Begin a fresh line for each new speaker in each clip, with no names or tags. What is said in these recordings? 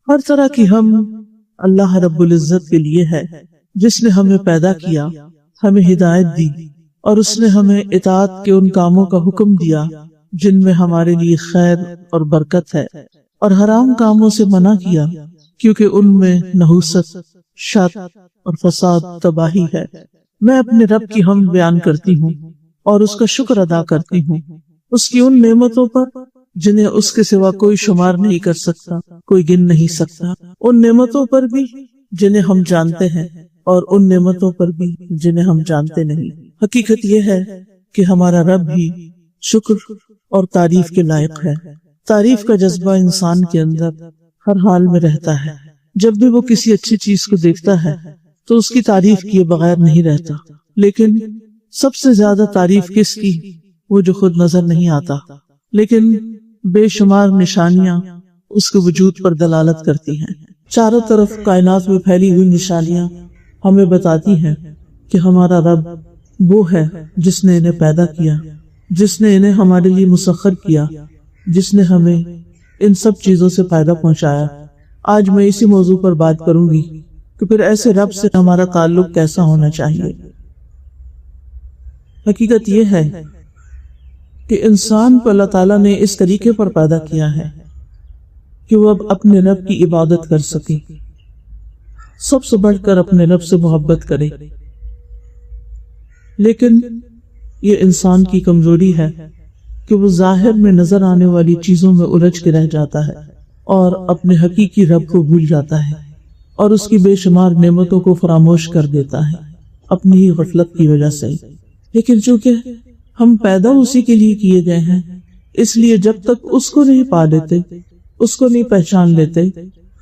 ہر طرح کی ہم اللہ رب العزت کے لیے ہے، جس نے ہمیں پیدا کیا، ہمیں ہدایت دی، اور اس نے ہمیں اطاعت کے ان کاموں کا حکم دیا جن میں ہمارے لیے خیر اور برکت ہے، اور حرام کاموں سے منع کیا کیونکہ ان میں نحوست، شر اور فساد، تباہی ہے۔ میں اپنے رب کی حمد بیان کرتی ہوں اور اس کا شکر ادا کرتی ہوں، اس کی ان نعمتوں پر جنہیں اس کے سوا کوئی شمار نہیں کر سکتا، کوئی گن نہیں سکتا، ان نعمتوں پر بھی جنہیں ہم جانتے ہیں اور ان نعمتوں پر بھی جنہیں ہم جانتے نہیں۔ حقیقت یہ ہے کہ ہمارا رب ہی شکر اور تعریف کے لائق ہے۔ تعریف کا جذبہ انسان کے اندر ہر حال میں رہتا ہے۔ جب بھی وہ کسی اچھی چیز کو دیکھتا ہے تو اس کی تعریف کیے بغیر نہیں رہتا، لیکن سب سے زیادہ تعریف کس کی؟ وہ جو خود نظر نہیں آتا، لیکن بے شمار نشانیاں اس کے وجود پر دلالت کرتی ہیں۔ چاروں طرف کائنات میں پھیلی ہوئی نشانیاں ہمیں بتاتی ہیں کہ ہمارا رب وہ ہے جس نے انہیں پیدا کیا، جس نے انہیں ہمارے لیے مسخر کیا، جس نے ہمیں ان سب چیزوں سے فائدہ پہنچایا۔ آج میں اسی موضوع پر بات کروں گی کہ پھر ایسے رب سے ہمارا تعلق کیسا ہونا چاہیے۔ حقیقت یہ ہے کہ انسان کو اللہ تعالیٰ نے اس طریقے پر پیدا کیا ہے کہ وہ اب اپنے رب کی عبادت کر سکے، سب سے بڑھ کر اپنے رب سے محبت کرے۔ لیکن یہ انسان کی کمزوری ہے کہ وہ ظاہر میں نظر آنے والی چیزوں میں الجھ کے رہ جاتا ہے اور اپنے حقیقی رب کو بھول جاتا ہے اور اس کی بے شمار نعمتوں کو فراموش کر دیتا ہے اپنی ہی غفلت کی وجہ سے۔ لیکن چونکہ ہم پیدا اسی کے لیے کیے گئے ہیں، اس لیے جب تک اس کو نہیں پا لیتے، اس کو نہیں پہچان لیتے،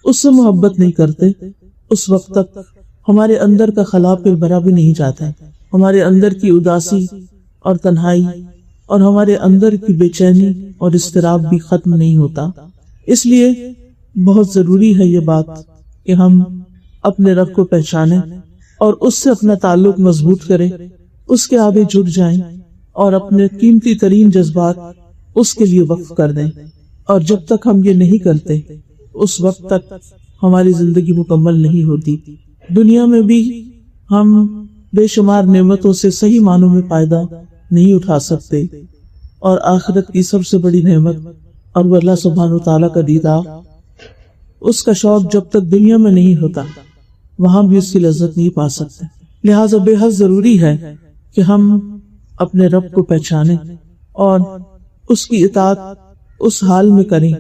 اس سے محبت نہیں کرتے، اس وقت تک ہمارے اندر کا خلا پھر بھرا بھی نہیں جاتا، ہمارے اندر کی اداسی اور تنہائی اور ہمارے اندر کی بے چینی اور اضطراب بھی ختم نہیں ہوتا۔ اس لیے بہت ضروری ہے یہ بات کہ ہم اپنے رب کو پہچانیں اور اس سے اپنا تعلق مضبوط کریں، اس کے آگے جڑ جائیں اور اپنے قیمتی ترین جذبات اس کے لیے وقف کر دیں۔ اور جب تک ہم یہ نہیں کرتے، اس وقت تک ہماری زندگی مکمل نہیں ہوتی۔ دنیا میں بھی ہم بے شمار نعمتوں سے صحیح معنوں میں فائدہ نہیں اٹھا سکتے، اور آخرت کی سب سے بڑی نعمت اور وہ اللہ سبحانہ وتعالیٰ کا دیدار، اس کا شوق جب تک دنیا میں نہیں ہوتا وہاں بھی اس کی لذت نہیں پا سکتے۔ لہٰذا بے حد ضروری ہے کہ ہم اپنے رب کو پہچانیں اور اس کی اطاعت اس حال میں کریں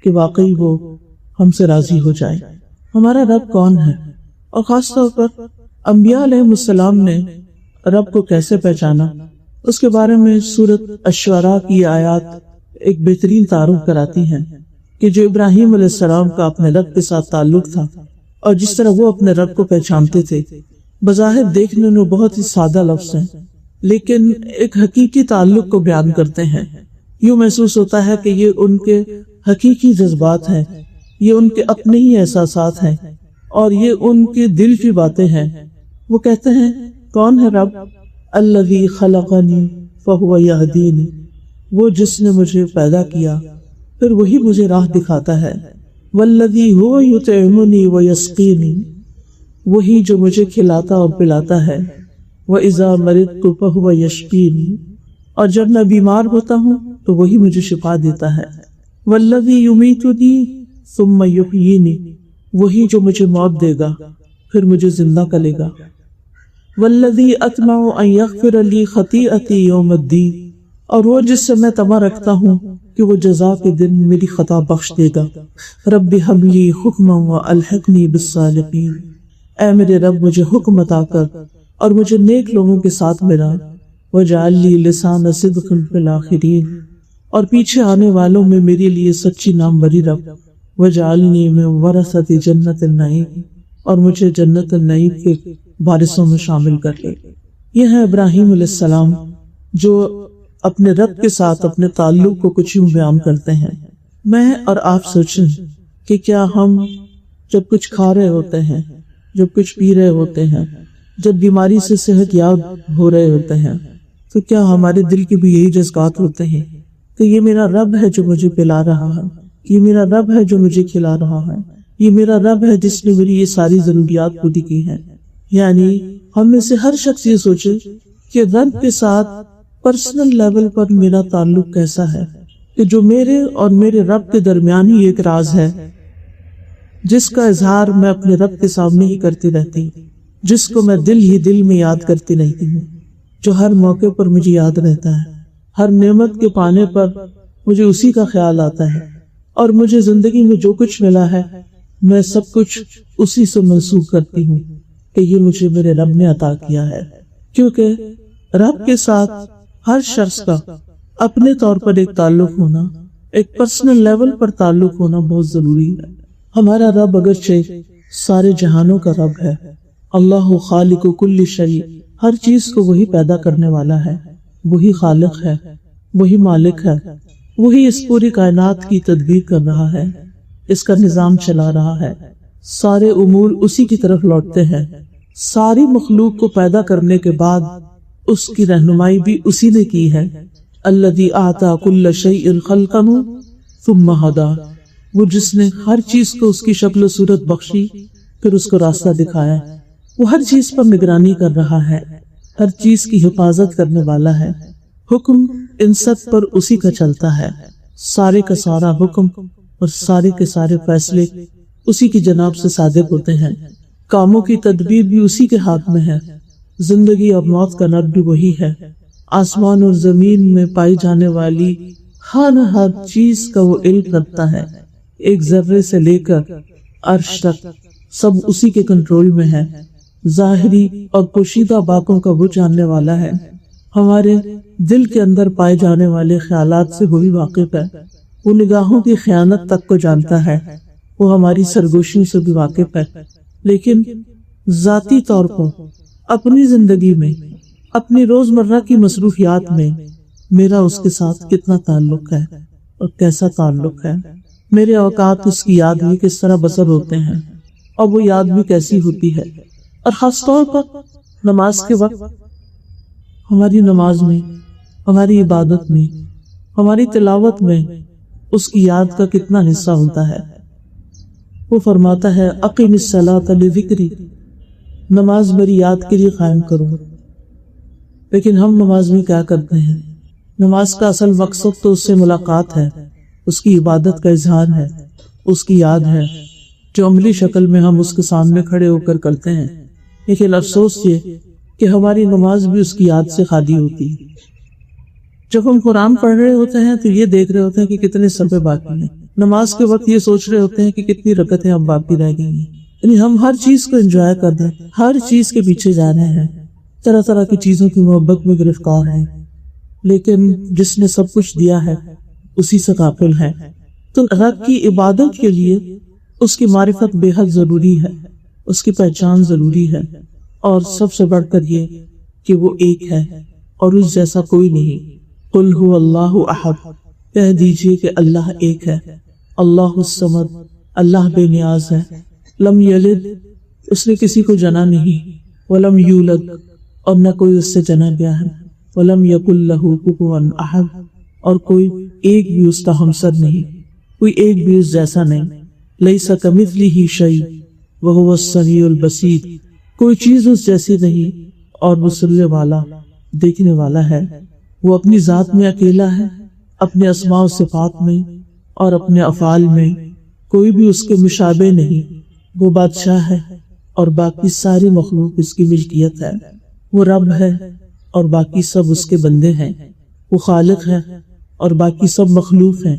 کہ واقعی وہ ہم سے راضی ہو جائے۔ ہمارا رب کون ہے، اور خاص طور پر انبیاء علیہ السلام نے رب کو کیسے پہچانا، اس کے بارے میں سورۃ الشعراء کی آیات ایک بہترین تعارف کراتی ہیں کہ جو ابراہیم علیہ السلام کا اپنے رب کے ساتھ تعلق تھا اور جس طرح وہ اپنے رب کو پہچانتے تھے، بظاہر دیکھنے میں بہت ہی سادہ لفظ ہیں، لیکن ایک حقیقی تعلق کو بیان کرتے ہیں۔ یوں محسوس ہوتا ہے کہ یہ ان کے حقیقی جذبات ہیں، یہ ان کے اپنے ہی احساسات ہیں اور یہ ان کے دل کی باتیں ہیں۔ وہ کہتے ہیں، کون ہے رب؟ الذی خلقنی فہو یہدینی، وہ جس نے مجھے پیدا کیا پھر وہی مجھے راہ دکھاتا ہے۔ والذی هو یطعمنی ویسقینی، وہی جو مجھے کھلاتا اور پلاتا ہے۔ وَإِذَا مَرِضْتُ فَهُوَ يَشْفِينِ، اور جب میں بیمار ہوتا ہوں تو وہی مجھے شفا دیتا ہے۔ وَالَّذِي يُمِيتُنِي ثُمَّ يُحْيِينِ، وہی جو مجھے موت دے گا پھر مجھے زندہ کرے گا۔ وَالَّذِي أَطْمَعُ أَن يَغْفِرَ لِي خَطِيئَتِي يَوْمَ الدِّينِ، اور وہ جس سے میں طمع رکھتا ہوں کہ وہ جزا کے دن میری خطا بخش دے گا۔ رب هب لي حکما وألحقني بالصالحین، اے میرے رب مجھے حکم عطا کر اور مجھے نیک لوگوں کے ساتھ ملا۔ وجعل لي لسان صدق في الآخرین، اور پیچھے آنے والوں میں میرے لیے سچی نام بری رب۔ وجعلنی من ورثۃ جنت النعیم، اور مجھے جنت النعیم کے وارثوں میں شامل کر لے۔ یہ ہے ابراہیم علیہ السلام جو اپنے رب کے ساتھ اپنے تعلق کو کچھ یوں بیان کرتے ہیں۔ میں اور آپ سوچیں کہ کیا ہم جب کچھ کھا رہے ہوتے ہیں، جب کچھ پی رہے ہوتے ہیں، جب بیماری سے صحت یاب ہو رہے ہوتے ہیں، تو کیا ہمارے دل کے بھی یہی جذبات ہوتے ہیں کہ یہ میرا رب ہے جو مجھے پلا رہا ہے، یہ میرا رب ہے جو مجھے کھلا رہا ہے، یہ میرا رب ہے جس نے میری یہ ساری ضروریات پوری کی ہیں۔ یعنی ہم میں سے ہر شخص یہ سوچے کہ رب کے ساتھ پرسنل لیول پر میرا تعلق کیسا ہے، کہ جو میرے اور میرے رب کے درمیان ہی ایک راز ہے، جس کا اظہار میں اپنے رب کے سامنے ہی کرتی رہتی ہوں، جس کو میں دل ہی دل میں یاد کرتی رہتی ہوں، جو ہر موقع پر مجھے یاد رہتا ہے، ہر نعمت کے پانے پر مجھے اسی کا خیال آتا ہے، اور مجھے زندگی میں جو کچھ ملا ہے میں سب کچھ اسی سے منسوب کرتی ہوں کہ یہ مجھے میرے رب نے عطا کیا ہے۔ کیونکہ رب کے ساتھ ہر شخص کا اپنے طور پر ایک تعلق ہونا، ایک پرسنل لیول پر تعلق ہونا بہت ضروری ہے۔ ہمارا رب اگرچہ سارے جہانوں کا رب ہے، اللہ خالق کل شیء، ہر چیز کو وہی پیدا کرنے والا ہے، وہی خالق ہے، وہی مالک ہے، وہی اس پوری کائنات کی تدبیر کر رہا ہے، اس کا نظام چلا رہا ہے، سارے امور اسی کی طرف لوٹتے ہیں، ساری مخلوق کو پیدا کرنے کے بعد اس کی رہنمائی بھی اسی نے کی ہے۔ الذی اعطی کل شیء خلقہ ثم ہدی، وہ جس نے ہر چیز کو اس کی شکل و صورت بخشی پھر اس کو راستہ دکھایا، وہ ہر چیز پر نگرانی کر رہا ہے، ہر چیز کی حفاظت کرنے والا ہے، حکم ان سب پر اسی کا چلتا ہے، سارے کا سارا حکم اور سارے کے سارے فیصلے اسی کی جناب سے صادق ہوتے ہیں، کاموں کی تدبیر بھی اسی کے ہاتھ میں ہے، زندگی اور موت کا رب بھی وہی ہے، آسمان اور زمین میں پائی جانے والی ہر چیز کا وہ علم رکھتا ہے، ایک ذرے سے لے کر عرش تک سب اسی کے کنٹرول میں ہے، ظاہری اور پوشیدہ باتوں کا وہ جاننے والا ہے، ہمارے دل کے اندر پائے جانے والے خیالات سے وہی واقف ہے، وہ نگاہوں کی خیانت تک کو جانتا ہے، وہ ہماری سرگوشیوں سے بھی واقف ہے، لیکن ذاتی طور پر اپنی زندگی میں، اپنی روزمرہ کی مصروفیات میں میرا اس کے ساتھ کتنا تعلق ہے اور کیسا تعلق ہے، میرے اوقات اس کی یاد میں کس طرح بسر ہوتے ہیں اور وہ یاد بھی کیسی ہوتی ہے، اور خاص طور پر نماز کے وقت ہماری نماز میں، ہماری عبادت میں، ہماری تلاوت میں اس کی یاد کا کتنا حصہ ہوتا ہے۔ وہ فرماتا ہے اقم الصلاۃ لذکری، نماز میری یاد کے لیے قائم کرو، لیکن ہم نماز میں کیا کرتے ہیں؟ نماز کا اصل مقصد تو اس سے ملاقات ہے، اس کی عبادت کا اظہار ہے، اس کی یاد ہے، جو عملی شکل میں ہم اس کے سامنے کھڑے ہو کر کرتے ہیں، لیکن افسوس یہ کہ ہماری نماز بھی اس کی یاد سے خالی ہوتی ہے۔ جب ہم قرآن پڑھ رہے ہوتے ہیں تو یہ دیکھ رہے ہوتے ہیں کہ کتنے صفحے باقی ہیں، نماز کے وقت یہ سوچ رہے ہوتے ہیں کہ کتنی رکعتیں اب باقی رہ گئی ہیں، یعنی ہم ہر چیز کو انجوائے کر رہے ہیں، ہر چیز کے پیچھے جا رہے ہیں، طرح طرح کی چیزوں کی محبت میں گرفتار ہیں، لیکن جس نے سب کچھ دیا ہے اسی سے غافل ہے۔ تو رب کی عبادت کے لیے اس کی معرفت بے حد ضروری ہے، اس کی پہچان ضروری ہے، اور سب سے بڑھ کر یہ کہ وہ ایک ہے اور اس جیسا کوئی نہیں۔ قل هو اللہ احد، کہہ دیجئے کہ اللہ ایک ہے، اللہ الصمد، اللہ بے نیاز ہے، لم یلد، اس نے کسی کو جنا نہیں، ولم یولد، اور نہ کوئی اس سے جنا گیا ہے، ولم یکن لہ کفوا احد، اور کوئی ایک بھی اس کا ہمسر نہیں، کوئی ایک بھی اس جیسا نہیں، لیس کمثلہ شیء وہو السمیع البصیر، کوئی چیز اس جیسی نہیں اور وہ سننے والا، دیکھنے والا ہے۔ وہ اپنی ذات میں اکیلا ہے، اپنے اسماء و صفات میں اور اپنے افعال میں کوئی بھی اس کے مشابہ نہیں، وہ بادشاہ ہے اور باقی ساری مخلوق اس کی ملکیت ہے، وہ رب ہے اور باقی سب اس کے بندے ہیں، وہ خالق ہے اور باقی سب مخلوق ہیں،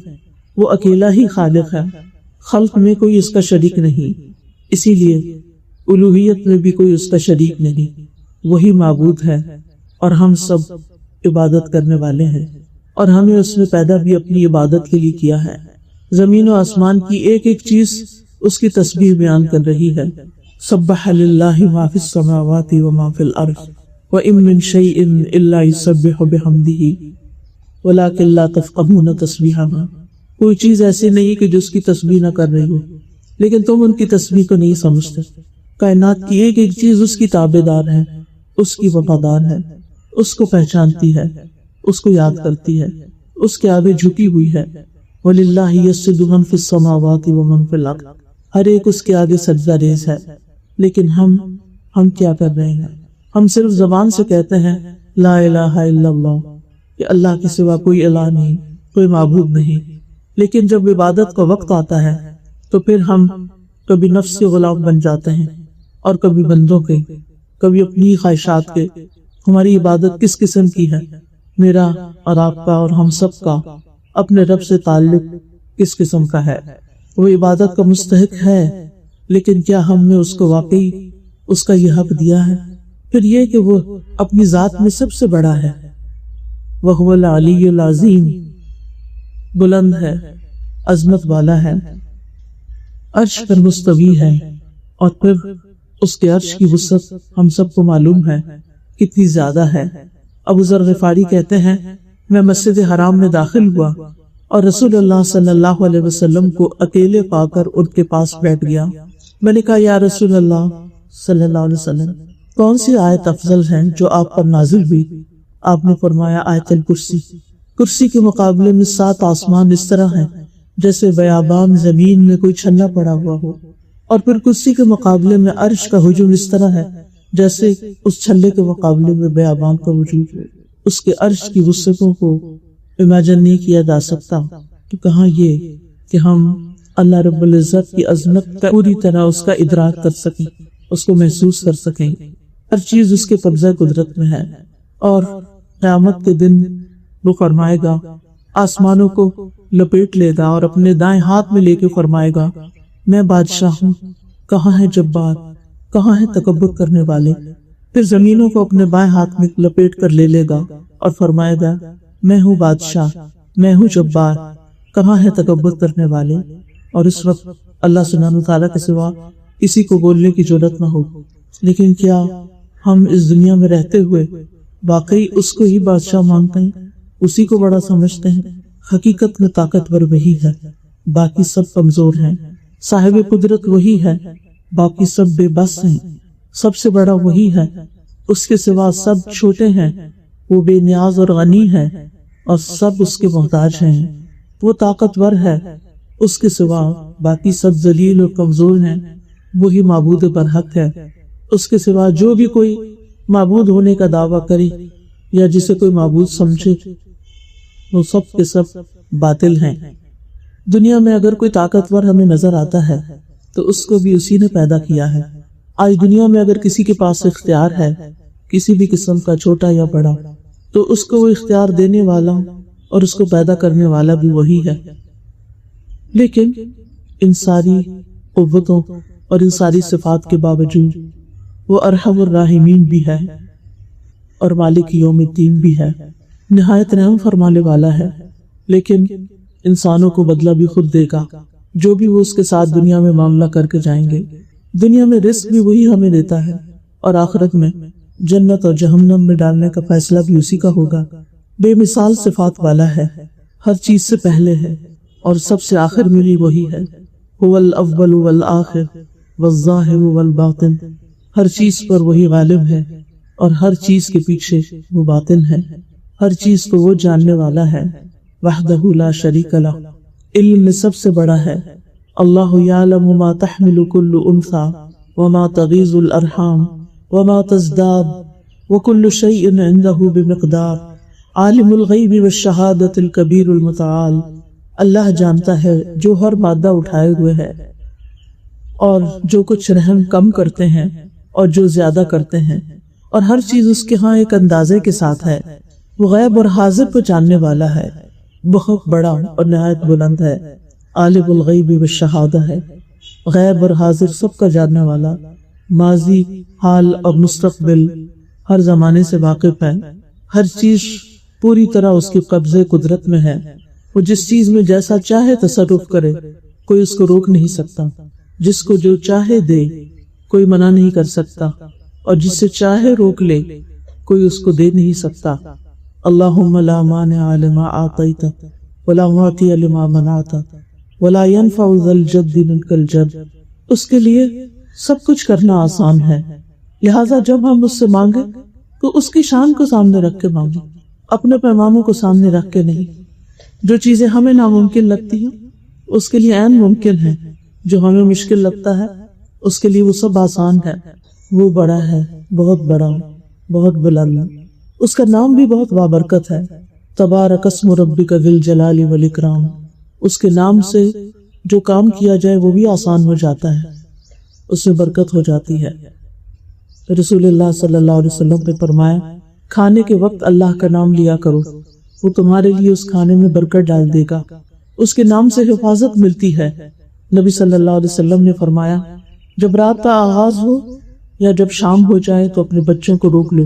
وہ اکیلا ہی خالق ہے، خلق میں کوئی اس کا شریک نہیں، اسی لیے الوہیت میں بھی کوئی اس کا شریک نہیں، وہی معبود ہے اور ہم سب عبادت کرنے والے ہیں، اور ہمیں اس نے پیدا بھی اپنی عبادت کے لیے کیا ہے۔ زمین و آسمان کی ایک ایک چیز اس کی تسبیح بیان کر رہی ہے، سبح للہ ما فی السماوات وما فی الارض وان من شیء الا یسبح بحمدہ ولکن لا تفقہون تسبیحہم، کوئی چیز ایسی نہیں کہ جو اس کی تسبیح نہ کر رہی ہو، لیکن تم ان کی تسبیح کو نہیں سمجھتے۔ کائنات کی ایک ایک چیز اس کی تابعدار ہے، اس کی وفادار ہے، اس کو پہچانتی ہے، اس کو یاد کرتی ہے، اس کے آگے جھکی ہوئی ہے۔ وَلِلَّهِ يَسْجُدُ مَن فِي السَّمَاوَاتِ وَمَن فِي الْأَرْضِ، ہر ایک اس کے آگے سجدہ ریز ہے، لیکن ہم کیا کر رہے ہیں؟ ہم صرف زبان سے کہتے ہیں لا الہ الا اللہ، کہ اللہ کے سوا کوئی الہ نہیں، کوئی معبود نہیں، لیکن جب عبادت کا وقت آتا ہے تو پھر ہم کبھی نفس کے غلام بن جاتے ہیں اور کبھی بندوں کے، کبھی اپنی خواہشات کے۔ ہماری عبادت کس قسم کی ہے؟ میرا اور آپ کا اور ہم سب کا اپنے رب سے تعلق کس قسم کا ہے؟ وہ عبادت کا مستحق ہے، لیکن کیا ہم نے اس کو واقعی اس کا یہ حق دیا ہے؟ پھر یہ کہ وہ اپنی ذات میں سب سے بڑا ہے، وَهُوَ الْعَلِيُّ الْعَظِيمُ، بلند ہے، عظمت والا ہے، عرش پر مستوی ہے، اور پھر اس کے عرش کی وسعت ہم سب کو معلوم ہے کتنی زیادہ ہے۔ ابو ذر غفاری کہتے ہیں میں مسجد حرام میں داخل ہوا اور رسول اللہ صلی اللہ علیہ وسلم کو اکیلے پا کر ان کے پاس بیٹھ گیا۔ میں نے کہا یا رسول اللہ صلی اللہ علیہ وسلم، کون سی آیت افضل ہے جو آپ پر نازل ہوئی؟ آپ نے فرمایا آیت الکرسی۔ کرسی کے مقابلے میں 7 آسمان اس طرح ہیں جیسے بیابان زمین میں کوئی چھلا پڑا ہوا ہو، اور پھر کرسی کے مقابلے میں عرش کا ہجوم اس طرح ہے جیسے اس چھلے کے مقابلے میں بیابان کا وجود ہے۔ اس کے عرش کی وسعتوں کو امیجن نہیں کیا جا سکتا، تو کہاں یہ کہ ہم اللہ رب العزت کی عظمت کا پوری طرح اس کا ادراک کر سکیں، اس کو محسوس کر سکیں۔ ہر چیز اس کے قبضہ قدرت میں ہے، اور قیامت کے دن وہ فرمائے گا، آسمانوں کو لپیٹ لے گا اور اپنے دائیں ہاتھ میں لے کے فرمائے گا میں بادشاہ ہوں، کہاں ہے جبار، کہاں ہے تکبر کرنے والے؟ پھر زمینوں کو اپنے بائیں ہاتھ میں لپیٹ کر لے گا اور فرمائے گا میں ہوں بادشاہ، میں ہوں جبار، کہاں ہے تکبر کرنے والے؟ اور اس وقت اللہ سبحانہ وتعالیٰ کے سوا کسی کو بولنے کی جرات نہ ہو۔ لیکن کیا ہم اس دنیا میں رہتے ہوئے واقعی اس کو ہی بادشاہ مانتے ہیں، اسی کو بڑا سمجھتے ہیں؟ حقیقت میں طاقتور وہی ہے، باقی سب کمزور ہیں۔ صاحب قدرت وہی ہے، باقی سب بے بس ہیں۔ سب سے بڑا وہی ہے، اس کے سوا سب چھوٹے ہیں۔ وہ بے نیاز اور غنی ہے اور سب اس کے محتاج ہیں۔ وہ طاقتور ہے، اس کے سوا باقی سب ذلیل اور کمزور ہیں۔ وہی معبود برحق ہے، اس کے سوا جو بھی کوئی معبود ہونے کا دعویٰ کرے یا جسے کوئی معبود سمجھے وہ سب کے سب باطل ہیں۔ دنیا میں اگر کوئی طاقتور ہمیں نظر آتا ہے تو اس کو بھی اسی نے پیدا کیا ہے۔ آج دنیا میں اگر کسی کے پاس اختیار ہے کسی بھی قسم کا، چھوٹا یا بڑا، تو اس کو وہ اختیار دینے والا اور اس کو پیدا کرنے والا بھی وہی ہے۔ لیکن ان ساری قوتوں اور ان ساری صفات کے باوجود وہ ارحم الراحمین بھی ہے اور مالک یوم الدین بھی ہے، نہایت رحم فرمانے والا ہے۔ لیکن انسانوں کو بدلہ بھی خود دے گا، جو بھی وہ اس کے ساتھ دنیا میں معاملہ کر کے جائیں گے۔ دنیا میں رزق بھی وہی ہمیں دیتا ہے، اور آخرت میں جنت اور جہنم میں ڈالنے کا فیصلہ بھی اسی کا ہوگا۔ بے مثال صفات والا ہے، ہر چیز سے پہلے ہے اور سب سے آخر میں بھی وہی ہے۔ هو الاول والآخر والظاہر والباطن، ہر چیز پر وہی غالب ہے اور ہر چیز کے پیچھے وہ باطن ہے۔ ہر چیز کو وہ جاننے والا ہے، وحدہ لا شریک لہ، علم میں سب سے بڑا ہے۔ اللہ یعلم ما تحمل کل انثی وما تغیض الارحام وما تزداد وكل شیء عنده بمقدار، عالم الغیب والشہادۃ الکبیر المتعال۔ اللہ جانتا ہے جو ہر مادہ اٹھائے ہوئے ہے، اور جو کچھ رحم کم کرتے ہیں اور جو زیادہ کرتے ہیں، اور ہر چیز اس کے ہاں ایک اندازے کے ساتھ ہے۔ وہ غیب اور حاضر کو جاننے والا ہے، بہت بڑا اور نہایت بلند ہے۔ عالم الغیب والشہادہ ہے، غیب اور حاضر سب کا جاننے والا، ماضی، حال اور مستقبل ہر زمانے سے واقف ہے۔ ہر چیز پوری طرح اس کے قبضے قدرت میں ہے۔ وہ جس چیز میں جیسا چاہے تصرف کرے، کوئی اس کو روک نہیں سکتا۔ جس کو جو چاہے دے، کوئی منع نہیں کر سکتا، اور جس سے چاہے روک لے، کوئی اس کو دے نہیں سکتا۔ اللہم لا مانع لما اعطیت ولا معطی لما منعت ولا ينفع ذا الجد منک الجد۔ اس کے لیے سب کچھ کرنا آسان ہے، لہٰذا جب ہم اس سے مانگے تو اس کی شان کو سامنے رکھ کے مانگے، اپنے پیمانوں کو سامنے رکھ کے نہیں۔ جو چیزیں ہمیں ناممکن لگتی ہیں اس کے لیے عین ممکن ہے، جو ہمیں مشکل لگتا ہے اس کے لیے وہ سب آسان ہے۔ وہ بڑا ہے، بہت بڑا، بہت بلند، اس کا نام بھی بہت بابرکت ہے۔ تبارک اسم ربک ذی الجلال والاکرام، اس کے نام سے جو کام کیا جائے وہ بھی آسان ہو جاتا ہے، اس میں برکت ہو جاتی ہے۔ رسول اللہ صلی اللہ علیہ وسلم نے فرمایا، کھانے کے وقت اللہ کا نام لیا کرو، وہ تمہارے لیے اس کھانے میں برکت ڈال دے گا، اس کے نام سے حفاظت ملتی ہے۔ نبی صلی اللہ علیہ وسلم نے فرمایا، جب رات کا آغاز ہو یا جب شام ہو جائے تو اپنے بچوں کو روک لو،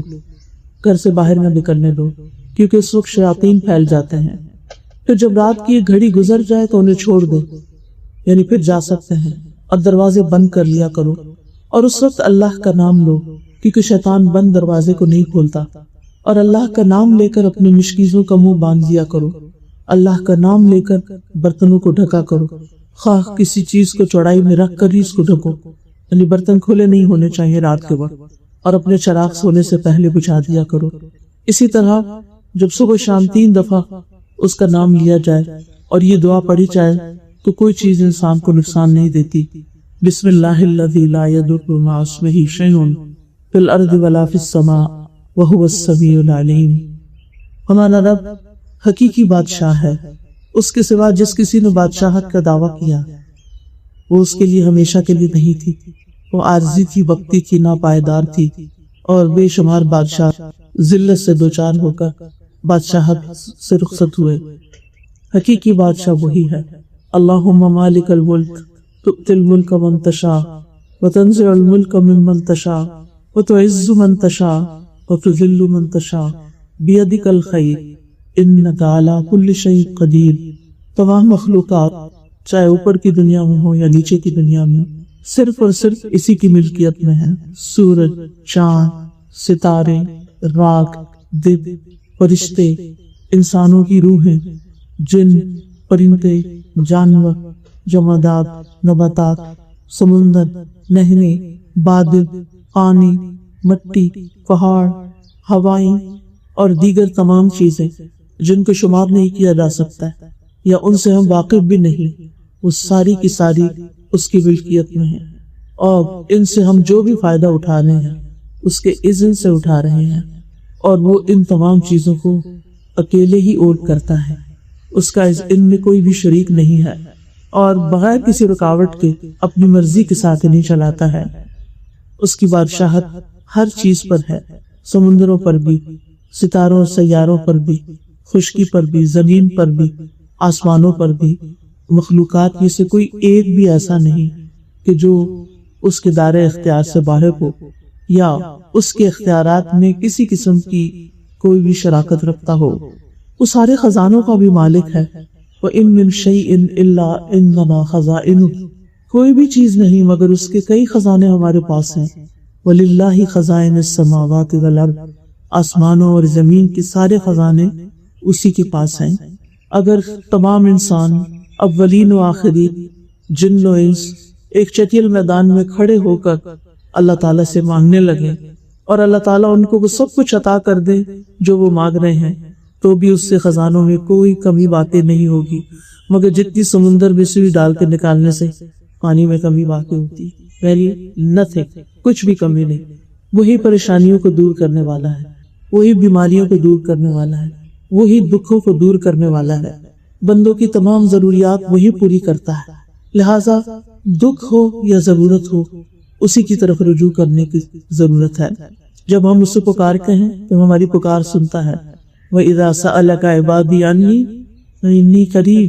گھر سے باہر نہ نکلنے دو، کیونکہ اس وقت شیاطین پھیل جاتے ہیں۔ پھر جب رات کی ایک گھڑی گزر جائے تو انہیں چھوڑ دو، یعنی پھر جا سکتے ہیں، اور دروازے بند کر لیا کرو، اور اس وقت اللہ کا نام لو، کیونکہ شیطان بند دروازے کو نہیں کھولتا، اور اللہ کا نام لے کر اپنی مشکیزوں کا منہ باندھ دیا کرو۔ اللہ کا نام لے کر برتنوں کو ڈھکا کرو، خواہ کسی چیز کو چوڑائی میں رکھ کر ہی اس کو ڈھکو، یعنی برتن کھلے نہیں ہونے چاہیے رات کے وقت، اور اپنے چراغ سونے سے پہلے بجھا دیا کرو۔ اسی طرح جب صبح شام 3 دفعہ اس کا نام لیا جائے اور یہ دعا پڑھی جائے تو کوئی چیز انسان کو نقصان نہیں دیتی۔ بسم اللہ الذی لا یضر مع اسمہ شیء فی الارض ولا فی السماء وہو السمیع العلیم۔ ہمارا رب حقیقی بادشاہ ہے، اس کے سوا جس کسی نے بادشاہت کا دعویٰ کیا وہ اس کے لیے ہمیشہ کے لیے نہیں تھی، وہ عارضی تھی، وقتی تھی، ناپائیدار تھی، اور بے شمار بادشاہ ذلت سے دوچار ہو کر بادشاہت سے رخصت ہوئے۔ حقیقی بادشاہ وہی ہے۔ اللہم مالک الملک تؤتی الملک من تشاء وتنزع الملک ممن تشاء وتعز من تشاء وتذل من تشاء بیدک الخیر انک علی کل شیء قدیر۔ تمام مخلوقات چاہے اوپر کی دنیا میں ہو یا نیچے کی دنیا میں صرف اور صرف اسی کی ملکیت میں ہے۔ سورج، چاند، ستارے، راکھ، دب، فرشتے، انسانوں کی روحیں، جن، پرندے، جانور، جمادات، نباتات، سمندر، نہریں، بادل، پانی، مٹی، پہاڑ، ہوائیں اور دیگر تمام چیزیں جن کو شمار نہیں کیا جا سکتا ہے یا ان سے ہم واقف بھی نہیں، وہ ساری کی ساری اس کی ملکیت میں ہیں، اور ان سے ہم جو بھی فائدہ اٹھا رہے ہیں اس کے اذن سے اٹھا رہے ہیں، اور وہ ان تمام چیزوں کو اکیلے ہی اولڈ کرتا ہے، اس کا ان میں کوئی بھی شریک نہیں ہے، اور بغیر کسی رکاوٹ کے اپنی مرضی کے ساتھ انہیں چلاتا ہے۔ اس کی بادشاہت ہر چیز پر ہے، سمندروں پر بھی، ستاروں اور سیاروں پر بھی، خشکی پر بھی، زمین پر بھی، آسمانوں پر بھی۔ مخلوقات میں سے کوئی ایک بھی ایسا نہیں کہ جو اس کے دائرۂ اختیار سے باہر ہو یا اس کے اختیارات میں کسی قسم کی کوئی بھی شراکت رکھتا ہو۔ وہ سارے خزانوں کا بھی مالک ہے۔ وَإِن مِّن شَيْءٍ إِلَّا عِندَنَا خَزَائِنُهُ، کوئی بھی چیز نہیں مگر اس کے کئی خزانے ہمارے پاس ہیں۔ وَلِلَّهِ خَزَائِنُ السَّمَاوَاتِ وَالْأَرْضِ، آسمانوں اور زمین کے سارے خزانے اسی کے پاس ہیں۔ اگر تمام انسان، اولین و آخرین، جن و انس، ایک چٹیل میدان میں کھڑے ہو کر اللہ تعالیٰ سے مانگنے لگے اور اللہ تعالیٰ ان کو وہ سب کچھ عطا کر دے جو وہ مانگ رہے ہیں، تو بھی اس سے خزانوں میں کوئی کمی باقی نہیں ہوگی، مگر جتنی سمندر میں سوئی ڈال کے نکالنے سے پانی میں کمی باقی ہوتی، ویری نتھنگ، کچھ بھی کمی نہیں۔ وہی پریشانیوں کو دور کرنے والا ہے، وہی بیماریوں کو دور کرنے والا ہے، وہی دکھوں کو دور کرنے والا ہے، بندوں کی تمام ضروریات وہی پوری کرتا ہے۔ لہٰذا دکھ ہو یا ضرورت ہو، اسی کی طرف رجوع کرنے کی ضرورت ہے۔ جب ہم اسے پکارتے ہیں تو ہماری پکار سنتا ہے۔ وَإِذَا سَأَلَكَ عِبَادِي عَنِّي فَإِنِّي قَرِيبٌ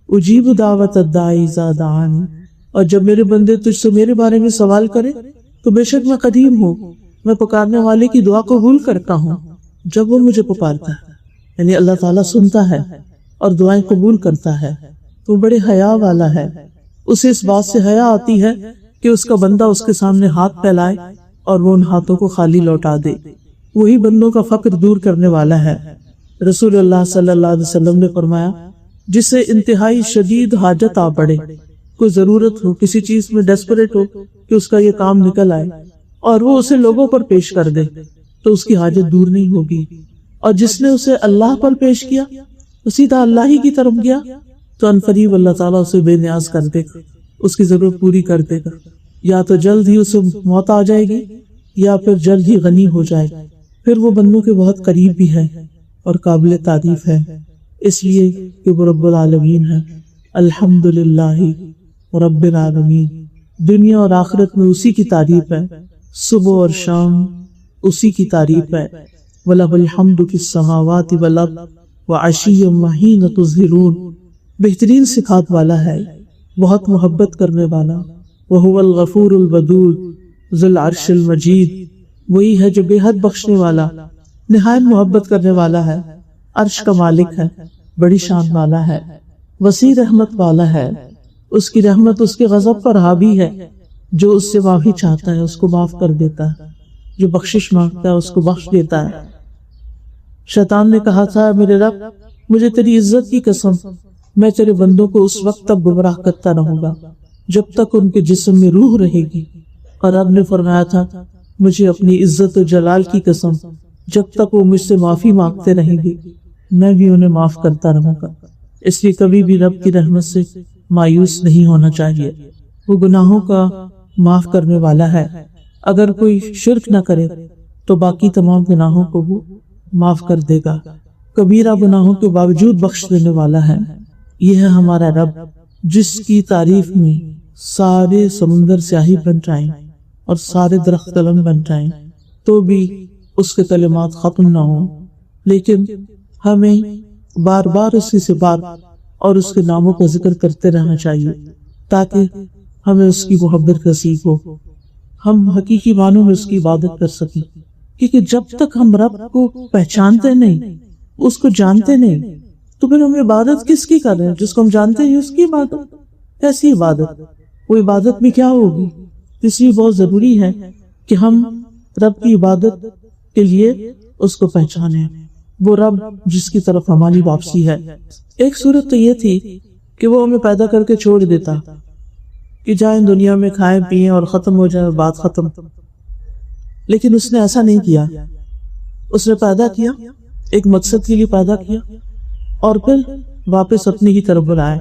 أُجِيبُ دَعْوَةَ الدَّاعِ إِذَا دَعَانِ، اور جب میرے بندے تجھ سے میرے بارے میں سوال کرے تو بے شک میں قریب ہوں، میں پکارنے والے کی دعا قبول کرتا ہوں جب وہ مجھے پکارتا ہے۔ یعنی اللہ تعالیٰ سنتا ہے اور دعائیں قبول کرتا ہے، تو بڑے حیا والا ہے۔ اسے اس بات سے حیا آتی ہے کہ اس کا بندہ اس کے سامنے ہاتھ پھیلائے اور وہ ان ہاتھوں کو خالی لوٹا دے۔ وہی بندوں کا فقر دور کرنے والا ہے۔ رسول اللہ صلی اللہ علیہ وسلم نے فرمایا، جسے انتہائی شدید حاجت آ پڑے، کوئی ضرورت ہو، کسی چیز میں ڈیسپریٹ ہو کہ اس کا یہ کام نکل آئے اور وہ اسے لوگوں پر پیش کر دے تو اس کی حاجت دور نہیں ہوگی، اور جس نے اسے اللہ پر پیش کیا، وہ سیدھا اللہ ہی کی طرف گیا تو عنقریب اللہ تعالیٰ اسے بے نیاز کر دے گا، اس کی ضرورت پوری کر دے گا. یا تو جلد ہی اسے موت آ جائے گی یا پھر جلد ہی غنی ہو جائے گا. پھر وہ بندوں کے بہت قریب بھی ہے اور قابل تعریف ہے، اس لیے کہ وہ رب العالمین ہے. الحمدللہ رب العالمین. دنیا اور آخرت میں اسی کی تعریف ہے، صبح اور شام اسی کی تعریف ہے. وَلَهُ الْحَمْدُ فِي السَّمَاوَاتِ وَالْأَرْضِ وَعَشِيًّا وَحِينَ تُظْهِرُونَ. بہترین صفات والا ہے، بہت محبت کرنے والا. وَهُوَ الْغَفُورُ الْوَدُودُ ذُو الْعَرْشِ الْمَجِيدُ. وہی ہے جو بے حد بخشنے والا، نہایت محبت کرنے والا ہے، عرش کا مالک ہے، بڑی شان والا ہے، وسیع رحمت والا ہے. اس کی رحمت اس کے غضب پر حاوی ہے. جو اس سے معافی چاہتا ہے اس کو معاف کر دیتا ہے، جو بخشش مانگتا ہے اس کو بخش دیتا ہے. شیطان نے کہا تھا میرے رب مجھے تیری عزت کی قسم میں تیرے بندوں کو اس وقت تک گمراہ کرتا رہوں گا جب تک ان کے جسم میں روح رہے گی. اور رب نے فرمایا تھا مجھے اپنی عزت و جلال کی قسم جب تک وہ مجھ سے معافی مانگتے رہیں گے میں بھی انہیں معاف کرتا رہوں گا. اس لیے کبھی بھی رب کی رحمت سے مایوس نہیں ہونا چاہیے. وہ گناہوں کا معاف کرنے والا ہے. اگر کوئی شرک نہ کرے تو باقی تمام گناہوں کو وہ معاف کر دے گا. کبیرہ گناہوں کے باوجود بخش دینے والا ہے. یہ ہے ہمارا رب جس کی تعریف میں سارے سمندر سیاہی بن جائیں اور سارے درخت قلم بن جائیں تو بھی اس کے کلمات ختم نہ ہوں. لیکن ہمیں بار بار اس کی صفات اور اس کے ناموں کا ذکر کرتے رہنا چاہیے تاکہ ہمیں اس کی محبت نصیب ہو، ہم حقیقی معنوں میں اس کی عبادت کر سکیں. کیونکہ جب تک ہم رب کو پہچانتے نہیں، اس کو جانتے نہیں، تو پھر ہم عبادت کس کی کر رہے ہیں؟ جس کو ہم جانتے ہیں اس کی عبادت. کیسی عبادت؟ وہ عبادت میں کیا ہوگی؟ اس لیے بہت ضروری ہے کہ ہم رب کی عبادت کے لیے اس کو پہچانیں، وہ رب جس کی طرف ہماری واپسی ہے. ایک صورت تو یہ تھی کہ وہ ہمیں پیدا کر کے چھوڑ دیتا کہ جائیں دنیا میں کھائیں پیئیں اور ختم ہو جائے، بات ختم. لیکن اس نے ایسا نہیں کیا. اس نے پیدا کیا، ایک مقصد کے لیے پیدا کیا اور پھر واپس اپنی ہی طرف بلائے.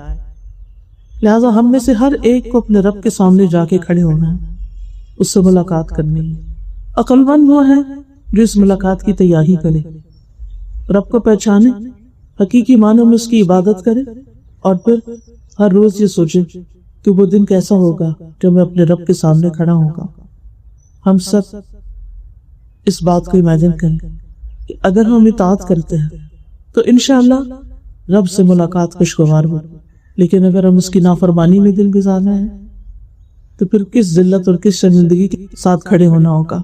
لہٰذا ہم میں سے ہر ایک کو اپنے رب کے سامنے جا کے کھڑے ہونا ہے، اس سے ملاقات کرنی ہے. عقل مند وہ ہے جو اس ملاقات کی تیاری کرے، رب کو پہچانے، حقیقی معنوں میں اس کی عبادت کرے اور پھر ہر روز یہ سوچے کہ وہ دن کیسا ہوگا جب میں اپنے رب کے سامنے کھڑا ہوں گا. ہم سب اس بات کو امیجن کریں کہ اگر ہم اطاعت کرتے ہیں تو انشاءاللہ رب سے ملاقات خوشگوار ہو. لیکن اگر ہم اس کی نافرمانی میں دن گزار رہے ہیں تو پھر کس ذلت اور کس شرمندگی کے ساتھ کھڑے ہونا ہوگا.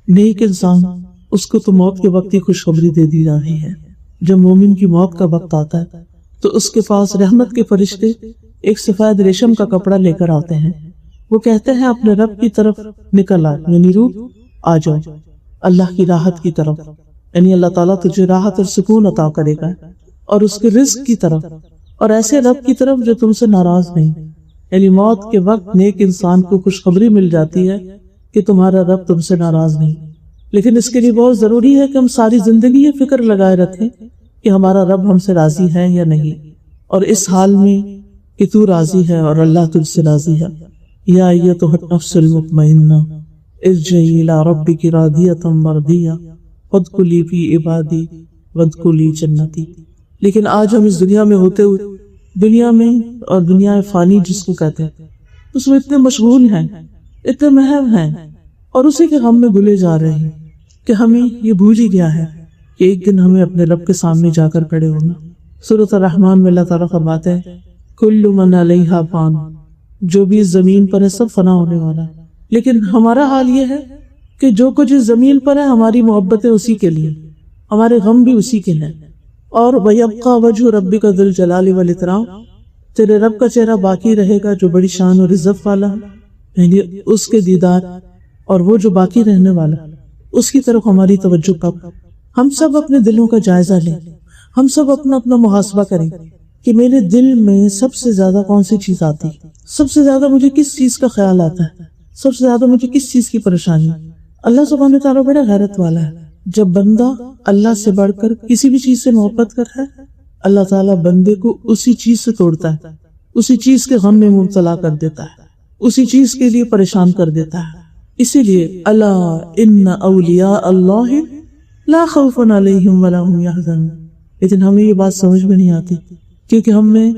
نیک انسان اس کو تو موت کے وقت ہی خوشخبری دے دی جا رہی ہے. جب مومن کی موت کا وقت آتا ہے تو اس کے پاس رحمت کے فرشتے ایک سفید ریشم کا کپڑا لے کر آتے ہیں. وہ کہتے ہیں اپنے رب کی طرف نکل آ، یعنی روح آ جاؤ اللہ کی راحت کی طرف. یعنی اللہ تعالیٰ تجھے راحت اور سکون عطا کرے گا اور اس کے رزق کی طرف، اور ایسے رب کی طرف جو تم سے ناراض نہیں. یعنی موت کے وقت نیک انسان کو خوشخبری مل جاتی ہے کہ تمہارا رب تم سے ناراض نہیں. لیکن اس کے لیے بہت ضروری ہے کہ ہم ساری زندگی یہ فکر لگائے رکھیں کہ ہمارا رب ہم سے راضی ہے یا نہیں، اور اس حال میں کہ تو راضی ہے اور اللہ تجھ سے راضی ہے. یا ایتھا النفس المطمئنہ ارجعی الی ربک راضیۃ مرضیہ فادخلی فی عبادی وادخلی جنتی. لیکن آج ہم اس دنیا میں ہوتے ہوئے، دنیا میں اور دنیا فانی جس کو کہتے ہیں، اس میں اتنے مشغول ہیں، اتنے محو ہیں اور اسی کے غم میں گلے جا رہے ہیں کہ ہمیں یہ بھول ہی گیا ہے کہ ایک دن ہمیں اپنے رب کے سامنے جا کر کھڑے ہونا. سورۃ الرحمن میں اللہ تعالیٰ فرماتے ہیں کل من علیہا فان، جو بھی اس زمین پر ہے سب فنا ہونے والا ہے. لیکن ہمارا حال یہ ہے کہ جو کچھ اس زمین پر ہے ہماری محبتیں اسی کے لیے، ہمارے غم بھی اسی کے ہیں. اور وَيَبْقَى وَجْهُ رَبِّكَ ذُو الْجَلَالِ وَالْإِكْرَامِ، تیرے رب کا چہرہ باقی رہے گا جو بڑی شان اور عزت والا ہے، یعنی اس کے دیدار، اور وہ جو باقی رہنے والا اس کی طرف ہماری توجہ کب. ہم سب اپنے دلوں کا جائزہ لیں، ہم سب اپنا اپنا محاسبہ کریں کہ میرے دل میں سب سے زیادہ کون سی چیز آتی، سب سے زیادہ مجھے کس چیز کا خیال آتا ہے، سب سے زیادہ مجھے کس چیز کی پریشانی. اللہ سبحانہ وتعالیٰ بڑا غیرت والا ہے. جب بندہ اللہ سے بڑھ کر کسی بھی چیز سے محبت کرتا ہے اللہ تعالیٰ بندے کو اسی چیز سے توڑتا ہے، اسی چیز کے غم میں مبتلا کر دیتا ہے، اسی چیز کے لیے پریشان کر دیتا ہے۔ اسی لیے الا ان اولیاء اللہ لا خوف علیہم ولا هم یحزنون، لیکن ہمیں یہ بات سمجھ میں نہیں آتی کیونکہ ہم نے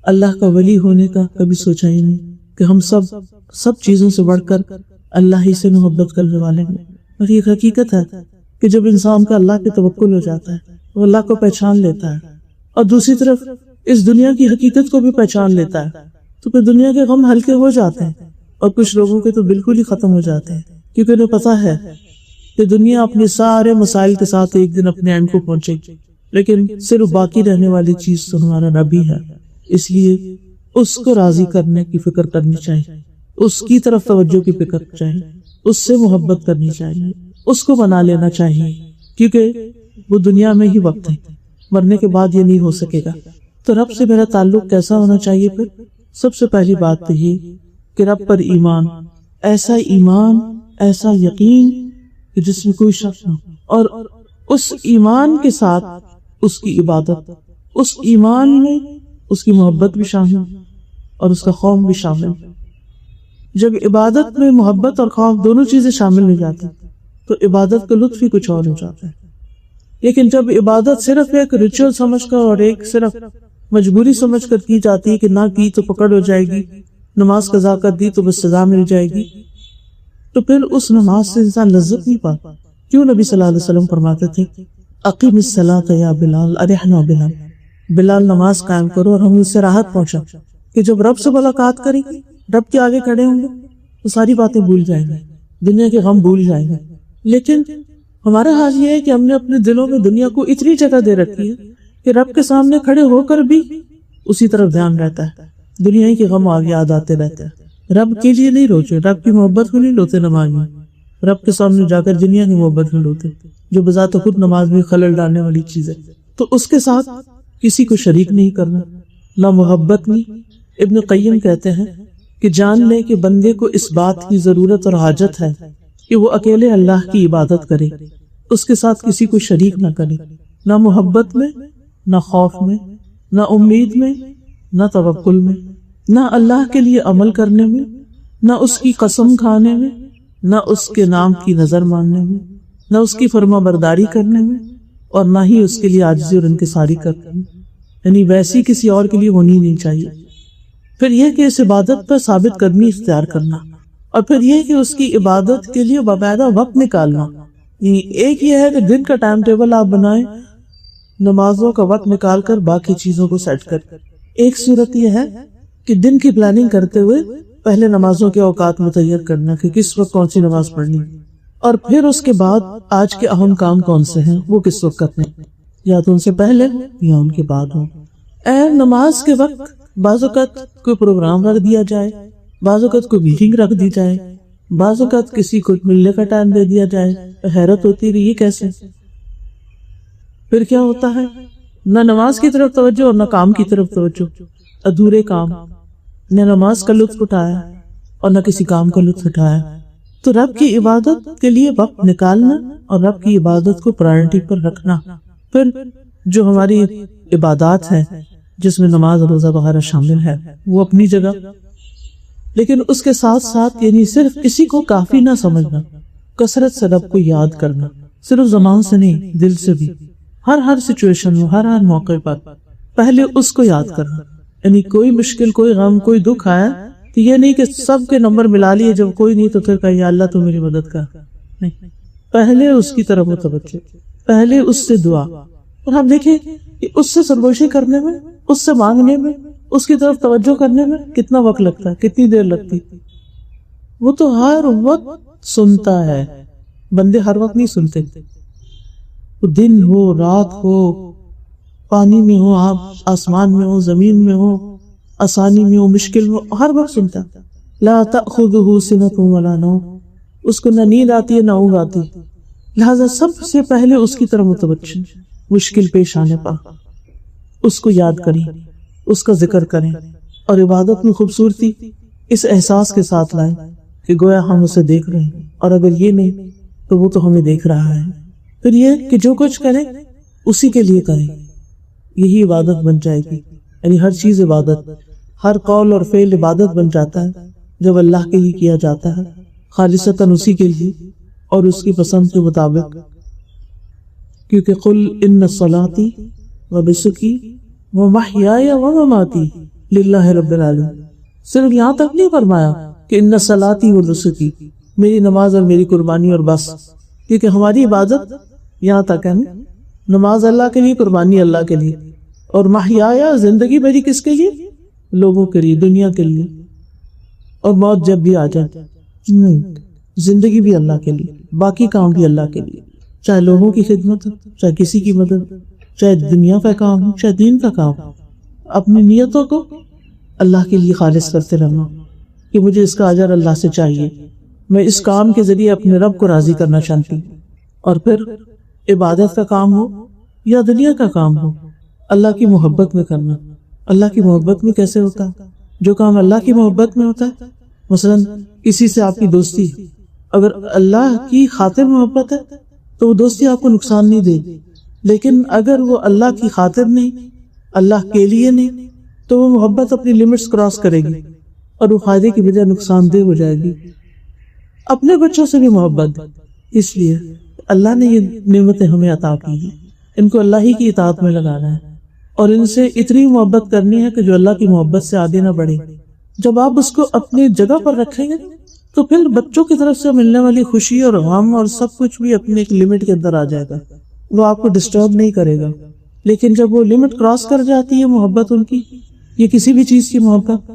اللہ کا ولی ہونے کا کبھی سوچا ہی نہیں کہ ہم سب چیزوں سے بڑھ کر اللہ ہی سے محبت کرنے والے ہیں۔ اور یہ حقیقت ہے کہ جب انسان کا اللہ پہ توکل ہو جاتا ہے وہ اللہ کو پہچان لیتا ہے اور دوسری طرف اس دنیا کی حقیقت کو بھی پہچان لیتا ہے تو پھر دنیا کے غم ہلکے ہو جاتے ہیں، اور کچھ لوگوں کے تو بالکل ہی ختم ہو جاتے ہیں کیونکہ انہیں پتا ہے کہ دنیا اپنے سارے مسائل کے ساتھ ایک دن اپنے اینڈ کو پہنچے گی، لیکن صرف باقی رہنے والی چیز تو ہمارا رب ہی ہے۔ اس لیے اس کو راضی کرنے کی فکر کرنی چاہیے، اس کی طرف توجہ کی فکر چاہیے، اس سے محبت کرنی چاہیے، اس کو بنا لینا چاہیے، کیونکہ وہ دنیا میں ہی وقت ہے، مرنے کے بعد یہ نہیں ہو سکے گا۔ تو رب سے میرا تعلق کیسا ہونا چاہیے؟ پھر سب سے پہلی بات تو یہ کہ رب پر ایمان، ایسا یقین کہ جس میں کوئی شک نہ ہو، اور اس ایمان کے ساتھ اس کی عبادت، اس ایمان میں اس کی محبت بھی شامل اور اس کا خوف بھی شامل۔ جب عبادت میں محبت اور خوف دونوں چیزیں شامل ہو جاتی تو عبادت کا لطف ہی کچھ اور ہو جاتا ہے۔ لیکن جب عبادت صرف ایک ریچول سمجھ کر اور ایک صرف مجبوری سمجھ کر کی جاتی ہے کہ نہ کی تو پکڑ ہو جائے گی، نماز قضا کر دی تو بس سزا مل جائے گی، تو پھر اس نماز سے انسان لذت نہیں پاتا۔ کیوں نبی صلی اللہ علیہ وسلم فرماتے تھے اقیم الصلاۃ یا بلال ارحنا بنا، بلال نماز قائم کرو اور ہم اس سے راحت پہنچا کہ جب رب سے ملاقات کریں گے، رب کے آگے کھڑے ہوں گے تو ساری باتیں بھول جائیں گے، دنیا کے غم بھول جائیں گے۔ لیکن ہمارا حال یہ ہے کہ ہم نے اپنے دلوں میں دنیا کو اتنی جگہ دے رکھی ہے کہ رب کے سامنے کھڑے ہو کر بھی اسی طرف دھیان رہتا ہے، دنیا کے غم آگے یاد آتے رہتے ہیں۔ رب کے لیے نہیں روتے، رب کی محبت کو نہیں روتے نماز میں، رب کے سامنے جا کر دنیا کی محبت میں روتے، جو بذات خود نماز میں خلل ڈالنے والی چیز ہے۔ تو اس کے ساتھ کسی کو شریک نہیں کرنا، نہ محبت نہیں۔ ابن قیم کہتے ہیں کہ جان لے کہ بندے کو اس بات کی ضرورت اور حاجت ہے کہ وہ اکیلے اللہ کی عبادت کرے، اس کے ساتھ کسی کو شریک نہ کرے، نہ محبت میں، نہ خوف میں، نہ امید میں، نہ توکل میں، نہ اللہ کے لیے عمل کرنے میں، نہ اس کی قسم کھانے میں، نہ اس کے نام کی نظر ماننے میں، نہ اس کی فرما برداری کرنے میں، اور نہ ہی اس کے لیے عاجزی اور انکساری کرنے میں، یعنی ویسی کسی اور کے لیے ہونی نہیں چاہیے۔ پھر یہ کہ اس عبادت پر ثابت قدمی اختیار کرنا، اور پھر یہ کہ اس کی عبادت کے لیے باقاعدہ وقت نکالنا۔ ایک یہ ہے کہ دن کا ٹائم ٹیبل آپ بنائیں، نمازوں کا وقت نکال کر باقی چیزوں کو سیٹ کر۔ ایک صورت یہ ہے کہ دن کی پلاننگ کرتے ہوئے پہلے نمازوں کے اوقات متعین کرنا کہ کس وقت کون سی نماز پڑھنی، اور پھر اس کے بعد آج کے اہم کام کون سے ہیں وہ کس وقت کرنے، یا تو ان سے پہلے یا ان کے بعد ہوں۔ نماز کے وقت بعض اوقات کوئی پروگرام رکھ دیا جائے، بعض اوقات کوئی میٹنگ رکھ دی جائے، بعض اوقات کسی کو ملنے کا ٹائم دے دیا جائے۔ حیرت ہوتی رہی یہ کیسے؟ پھر کیا ہوتا ہے؟ نہ نماز کی طرف توجہ اور نہ کام کی طرف توجہ، ادھورے کام، نہ نماز کا لطف اٹھایا اور نہ کسی کام کا لطف اٹھایا۔ تو رب کی عبادت کے لیے وقت نکالنا اور رب کی عبادت کو پرائرٹی پر رکھنا۔ پھر جو ہماری عبادات ہیں جس میں نماز روزہ وغیرہ شامل ہے وہ اپنی جگہ، لیکن اس کے ساتھ ساتھ یعنی صرف اسی کو کافی نہ سمجھنا، کثرت سے رب کو یاد کرنا، صرف زبان سے نہیں دل سے بھی، ہر سچویشن میں، ہر موقع پر پہلے اس کو یاد کرنا۔ یعنی کوئی مشکل، کوئی غم، کوئی دکھ آیا تو یہ نہیں کہ سب کے نمبر ملا لیے، جب کوئی نہیں تو پھر کہا یا اللہ تو میری مدد کر، نہیں، پہلے اس کی طرف متوجہ، پہلے اس سے دعا۔ اور ہم دیکھیں کہ اس سے سرگوشی کرنے میں، اس سے مانگنے میں، اس کی طرف توجہ کرنے میں کتنا وقت لگتا ہے، کتنی دیر لگتی۔ وہ تو ہر وقت سنتا ہے، بندے ہر وقت نہیں سنتے، وہ دن ہو، رات ہو، پانی میں ہو، آپ آسمان میں ہو، زمین میں ہو، آسانی میں ہو، مشکل میں ہو، ہر وقت سنتا۔ لا تأخذہ سنۃ ولا نوم، اس کو نہ نیند آتی ہے نہ اونگ آتی، لہذا سب سے پہلے اس کی طرف متوجہ۔ مشکل پیش آنے پر اس کو یاد کریں، اس کا ذکر کریں، اور عبادت میں خوبصورتی اس احساس کے ساتھ لائیں کہ گویا ہم اسے دیکھ رہے ہیں، اور اگر یہ نہیں تو وہ تو ہمیں دیکھ رہا ہے۔ پھر یہ کہ جو کچھ کریں اسی کے لیے کریں، یہی عبادت بن جائے گی، یعنی ہر چیز عبادت۔ ہر قول اور فعل عبادت بن جاتا ہے جب اللہ کے لیے کیا جاتا ہے، خالصتاً اسی کے لیے اور اس کی پسند کے مطابق، کیونکہ قل ان صلاتی و نسکی و محیای و مماتی للہ رب العالمین، صرف یہاں تک نہیں فرمایا کہ ان صلاتی و نسکی، میری نماز اور میری قربانی اور بس، کیونکہ ہماری عبادت یہاں تک ہے نا، نماز اللہ کے لیے، قربانی اللہ کے لیے، اور محیایا زندگی میری کس کے لیے؟ لوگوں کے لیے، دنیا کے لیے، اور موت جب بھی آ جائے نہیں، زندگی بھی اللہ کے لیے، باقی کام بھی اللہ کے لیے، چاہے لوگوں کی خدمت ہو، چاہے کسی کی مدد، چاہے دنیا کا کام ہو، چاہے دین کا کام ہو، اپنی نیتوں کو اللہ کے لیے خالص کرتے رہنا کہ مجھے اس کا اجر اللہ سے چاہیے، میں اس کام کے ذریعے اپنے رب کو راضی کرنا چاہتی ہوں۔ اور پھر عبادت کا کام ہو یا دنیا کا کام ہو، اللہ کی محبت میں کرنا۔ اللہ کی محبت میں کیسے ہوتا ہے؟ جو کام اللہ کی محبت میں ہوتا ہے، مثلا کسی سے آپ کی دوستی، اگر اللہ کی خاطر محبت ہے تو وہ دوستی آپ کو نقصان نہیں دے گی، لیکن اگر وہ اللہ کی خاطر نہیں، اللہ کے لیے نہیں، تو وہ محبت اپنی لمٹس کراس کرے گی اور وہ فائدے کی بجائے نقصان دہ ہو جائے گی۔ اپنے بچوں سے بھی محبت، اس لیے اللہ نے یہ نعمتیں ہمیں عطا کی ہیں، ان کو اللہ ہی کی اطاعت میں لگانا ہے اور ان سے اتنی محبت کرنی ہے کہ جو اللہ کی محبت سے آگے نہ بڑھے۔ جب آپ اس کو اپنی جگہ پر رکھیں گے تو پھر بچوں کی طرف سے ملنے والی خوشی اور غم اور سب کچھ بھی اپنے ایک لمٹ کے اندر آ جائے گا، وہ آپ کو ڈسٹرب نہیں کرے گا۔ لیکن جب وہ لمٹ کراس کر جاتی ہے محبت ان کی، یہ کسی بھی چیز کی محبت،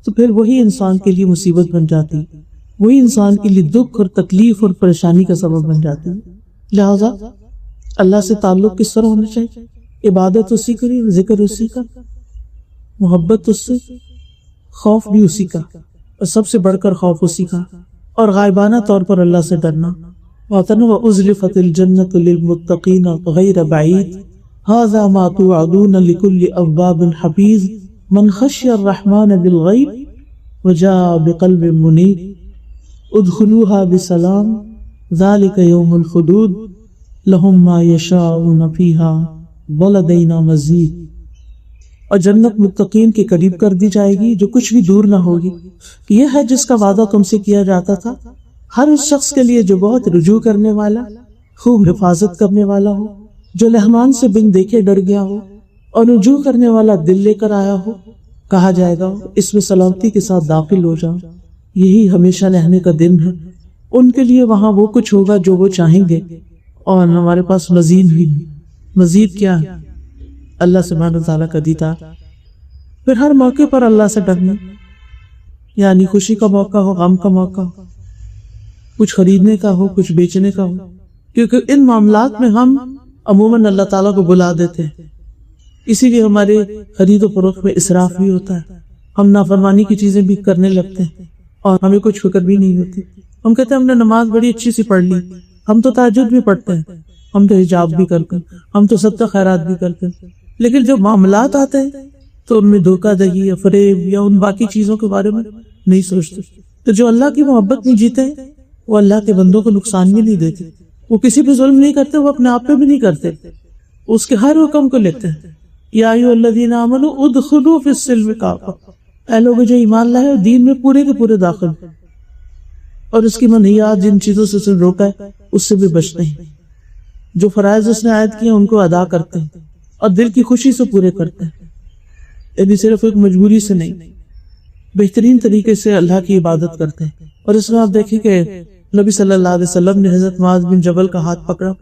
تو پھر وہی انسان کے لیے مصیبت بن جاتی، وہی انسان کے لیے دکھ اور تکلیف اور پریشانی کا سبب بن جاتی ہے۔ لہذا اللہ سے تعلق کس طرح ہونا چاہیے؟ عبادت اسی کی، ذکر اسی کا، محبت اس سے، خوف بھی اسی کا، اور سب سے بڑھ کر خوف اسی کا، اور غائبانہ طور پر اللہ سے ڈرنا۔ وَأُزْلِفَتِ الْجَنَّةُ لِلْمُتَّقِينَ غَيْرَ بَعِيدٍ هَذَا مَا تُوعَدُونَ لِكُلِّ أَوَّابٍ حَفِيظٍ مَنْ خَشِيَ الرَّحْمَنَ بِالْغَيْبِ وَجَاءَ بِقَلْبٍ مُنِيبٍ ادْخُلُوهَا بِسَلَامٍ ذَلِكَ يَوْمُ الْخُلُودِ لَهُم مَّا يَشَاءُونَ فِيهَا وَلَدَيْنَا مَزِيدٌ۔ اور جنت متقین کے قریب کر دی جائے گی جو کچھ بھی دور نہ ہوگی۔ یہ ہے جس کا وعدہ تم سے کیا جاتا تھا، ہر اس شخص کے لیے جو بہت رجوع کرنے والا، خوب حفاظت کرنے والا ہو، جو رحمان سے بن دیکھے ڈر گیا ہو اور رجوع کرنے والا دل لے کر آیا ہو، کہا جائے گا اس میں سلامتی کے ساتھ داخل ہو جاؤ، یہی ہمیشہ رہنے کا دن ہے۔ ان کے لیے وہاں وہ کچھ ہوگا جو وہ چاہیں گے، اور ہمارے پاس مزید بھی نہیں۔ مزید کیا ہے؟ اللہ سبحانہ وتعالیٰ کا دیدار۔ پھر ہر موقع پر اللہ سے ڈرنا، یعنی خوشی کا موقع ہو، غم کا موقع ہو، کچھ خریدنے کا ہو، کچھ بیچنے کا ہو، کیونکہ ان معاملات میں ہم عموماً اللہ تعالیٰ کو بلا دیتے ہیں، اسی لیے ہمارے خرید و فروخت میں اسراف بھی ہوتا ہے، ہم نافرمانی کی چیزیں بھی کرنے لگتے ہیں اور ہمیں کچھ فکر بھی نہیں ہوتی۔ ہم کہتے ہیں ہم نے نماز بڑی اچھی سی پڑھ لی، ہم تو تہجد بھی پڑھتے ہیں، ہم تو حجاب بھی کرتے ہیں، ہم تو صدقہ خیرات بھی کرتے ہیں، لیکن جب معاملات آتے ہیں تو ان میں دھوکہ دہی یا فریب یا ان باقی چیزوں کے بارے میں نہیں سوچتے۔ تو جو اللہ کی محبت میں جیتے ہیں وہ اللہ کے بندوں کو نقصان بھی نہیں دیتے، وہ کسی پہ ظلم نہیں کرتے، وہ اپنے آپ پہ بھی نہیں کرتے، اس کے ہر حکم کو لیتے ہیں۔ یا ایھا الذین آمنوا ادخلوا فی السلم کافہ، اے لوگوں جو ایمان لائے اور دین میں پورے کے پورے داخل، اور اس کی منہیات جن چیزوں سے اسے روکا ہے اس سے بھی بچتے ہیں، جو فرائض اس نے عائد کیے ان کو ادا کرتے ہیں اور دل کی خوشی سے پورے کرتے ہیں، یعنی صرف ایک مجبوری سے نہیں، بہترین طریقے سے اللہ کی عبادت کرتے ہیں۔ اور اس میں آپ دیکھیں کہ نبی صلی اللہ علیہ وسلم نے حضرت معاذ بن جبل کا ہاتھ پکڑا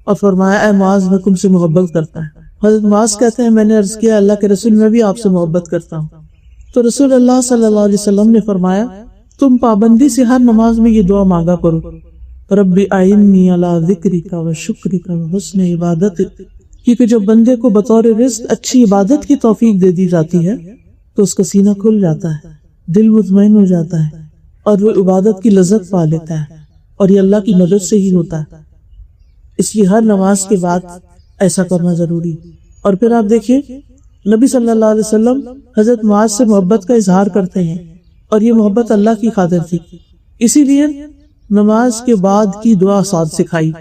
اور فرمایا اے معاذ میں تم سے محبت کرتا ہے۔ حضرت معاذ کہتے ہیں میں نے عرض کیا اللہ کے رسول میں بھی آپ سے محبت کرتا ہوں، تو رسول اللہ صلی اللہ علیہ وسلم نے فرمایا تم پابندی سے ہر نماز میں یہ دعا مانگا کرو، رب اعنی علی ذکرک و شکرک و حسن عبادتک، کیونکہ جب بندے کو بطور رزق اچھی عبادت کی توفیق دے دی جاتی ہے تو اس کا سینہ کھل جاتا ہے، دل مطمئن ہو جاتا ہے اور وہ عبادت کی لذت پا لیتا ہے، اور یہ اللہ کی مدد سے ہی ہوتا ہے۔ اس لیے ہر نماز کے بعد ایسا کرنا ضروری۔ اور پھر آپ دیکھیے نبی صلی اللہ علیہ وسلم حضرت معاذ سے محبت کا اظہار کرتے ہیں، اور یہ محبت اللہ کی خاطر تھی، اسی لیے نماز کے بعد کی دعا ساتھ سکھائی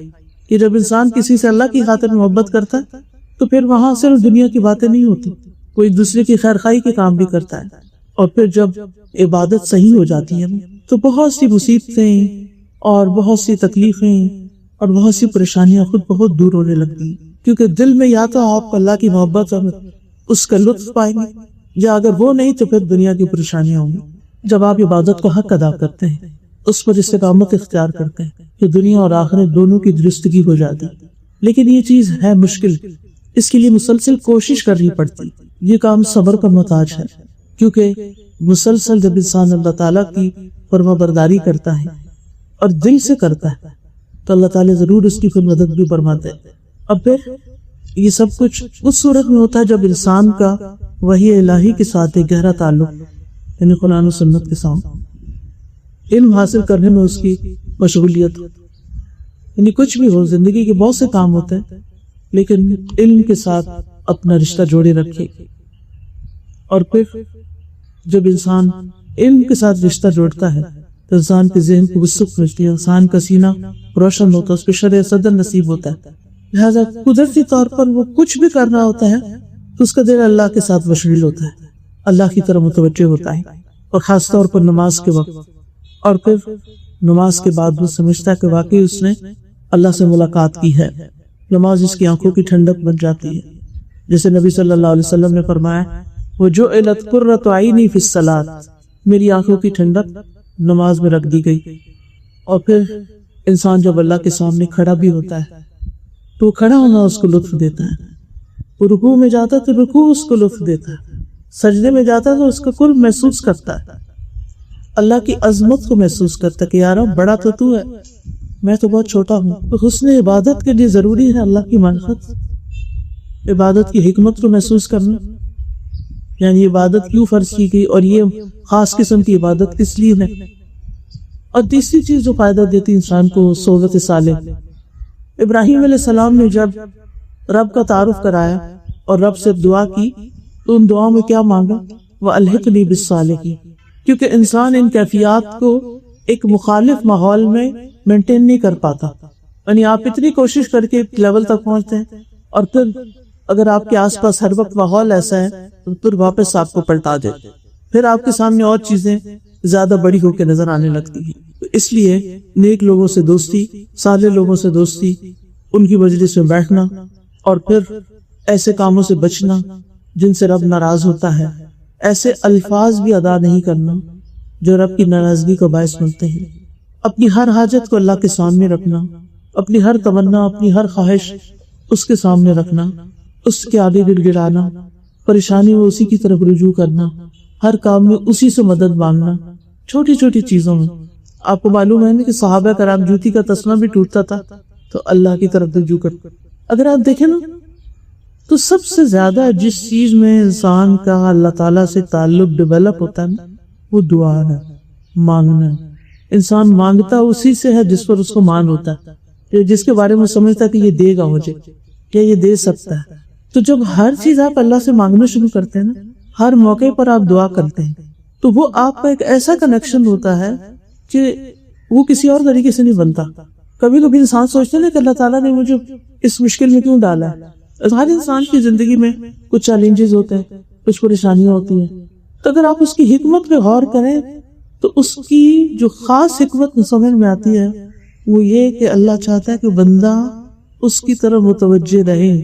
کہ جب انسان کسی سے اللہ کی خاطر محبت کرتا ہے تو پھر وہاں صرف دنیا کی باتیں نہیں ہوتی، کوئی دوسرے کی خیر خواہی کے کام بھی کرتا ہے، اور پھر جب عبادت صحیح ہو جاتی ہے تو بہت سی مصیبتیں اور بہت سی تکلیفیں اور بہت سی پریشانیاں خود بہت دور ہونے لگتی ہیں، کیونکہ دل میں یا تو آپ اللہ کی محبت اور اس کا لطف پائیں گے، یا اگر وہ نہیں تو پھر دنیا کی پریشانیاں ہوں گی۔ جب آپ عبادت کو حق ادا کرتے ہیں، اس پر استقامت اختیار کرتے ہیں، کہ دنیا اور آخرت دونوں کی درستگی ہو جاتی، لیکن یہ چیز ہے مشکل، اس کے لیے مسلسل کوشش کرنی پڑتی۔ یہ کام صبر کا محتاج ہے، کیونکہ مسلسل جب انسان اللہ تعالیٰ کی فرما برداری کرتا ہے اور دل سے کرتا ہے تو اللہ تعالیٰ ضرور اس کی پھر مدد بھی فرماتے ہیں۔ اب پھر یہ سب کچھ اس صورت میں ہوتا ہے جب انسان کا وحی الہی کے ساتھ ایک گہرا تعلق، یعنی قرآن و سنت کے ساتھ علم حاصل کرنے میں اس کی مشغولیت، یعنی کچھ بھی ہو، زندگی کے بہت سے کام ہوتے ہیں لیکن علم کے ساتھ اپنا رشتہ جوڑے رکھے۔ اور پھر جب انسان علم کے ساتھ رشتہ جوڑتا ہے تو انسان کے ذہن کو وسعت ملتی ہے، انسان کا سینہ روشن ہوتا ہے، اس پہ شرع صدر نصیب ہوتا ہے، لہذا قدرتی طور پر وہ کچھ بھی کرنا ہوتا ہے تو اس کا دل اللہ کے ساتھ مشغول ہوتا ہے، اللہ کی طرف متوجہ ہوتا ہے، اور خاص طور پر نماز کے وقت۔ اور پھر نماز کے بعد وہ سمجھتا ہے کہ واقعی اس نے اللہ سے ملاقات کی ہے، نماز اس کی آنکھوں کی ٹھنڈک بن جاتی ہے، جیسے نبی صلی اللہ علیہ وسلم نے فرمایا، وَجُعِلَتْ قُرَّةُ عَيْنِي فِي الصَّلَاةِ، میری آنکھوں کی ٹھنڈک نماز میں رکھ دی گئی۔ اور پھر انسان جب اللہ کے سامنے کھڑا بھی ہوتا ہے تو کھڑا ہونا اس کو لطف دیتا ہے، وہ رکوع میں جاتا ہے تو رکوع اس کو لطف دیتا ہے، سجدے میں جاتا ہے تو اس کا قرب محسوس کرتا ہے، اللہ کی عظمت کو محسوس کرتا ہے کہ یار بڑا تو ہے، میں تو بہت چھوٹا ہوں۔ تو حسن عبادت کے لیے ضروری ہے اللہ کی معرفت، عبادت کی حکمت کو محسوس کرنا، یعنی عبادت کیوں فرض کی گئی اور یہ خاص قسم کی عبادت کس لیے ہے۔ اور تیسری چیز جو فائدہ دیتی انسان کو، صحبت صالح۔ ابراہیم علیہ السلام نے جب رب کا تعارف کرایا اور رب سے دعا کی تو ان دعاؤں میں کیا مانگا؟ وَأَلْحِقْنِي بِالصَّالِحِينَ، کیونکہ انسان ان کیفیات کو ایک مخالف ماحول میں مینٹین نہیں کر پاتا، یعنی آپ اتنی کوشش کر کے ایک لیول تک پہنچتے ہیں اور پھر اگر آپ کے آس پاس ہر وقت ماحول ایسا ہے تو پھر واپس آپ کو پلٹا دے، پھر آپ کے سامنے اور چیزیں زیادہ بڑی ہو کے نظر آنے لگتی ہیں۔ تو اس لیے نیک لوگوں سے دوستی، صالح لوگوں سے دوستی، ان کی مجلس میں بیٹھنا، اور پھر ایسے کاموں سے بچنا جن سے رب ناراض ہوتا ہے، ایسے الفاظ بھی ادا نہیں کرنا جو رب کی ناراضگی کا باعث بنتے ہیں، اپنی ہر حاجت کو اللہ کے سامنے رکھنا، اپنی ہر تمنا، اپنی ہر خواہش اس کے سامنے رکھنا، اس کے آگے گڑ گڑانا، پریشانی میں اسی کی طرف رجوع کرنا، ہر کام میں اسی سے مدد مانگنا، چھوٹی چھوٹی چیزوں میں۔ آپ کو معلوم ہے نا کہ صحابہ کرام جوتی کا تسمہ بھی ٹوٹتا تھا تو اللہ کی طرف رجوع کرتے۔ اگر آپ دیکھیں نا تو سب سے زیادہ جس چیز میں انسان کا اللہ تعالیٰ سے تعلق ڈیولپ ہوتا ہے نا، وہ دعا ہے، مانگنا۔ انسان مانگتا اسی سے ہے جس پر اس کو مان ہوتا ہے، جس کے بارے میں سمجھتا ہے کہ یہ دے گا مجھے، یا یہ دے سکتا ہے۔ تو جب ہر چیز آپ اللہ سے مانگنا شروع کرتے ہیں نا، ہر موقع پر آپ دعا کرتے ہیں، تو وہ آپ کا ایک ایسا کنیکشن ہوتا ہے کہ وہ کسی اور طریقے سے نہیں بنتا۔ کبھی کبھی انسان سوچتے ہیں کہ اللہ تعالیٰ نے مجھے اس مشکل میں کیوں ڈالا ہے۔ ہر انسان کی زندگی میں کچھ چیلنجز ہوتے ہیں، کچھ پریشانیاں ہوتی ہیں، تو اگر آپ اس کی حکمت پہ غور کریں تو اس کی جو خاص حکمت سمجھ میں آتی ہے وہ یہ کہ اللہ چاہتا ہے کہ بندہ اس کی طرف متوجہ رہے،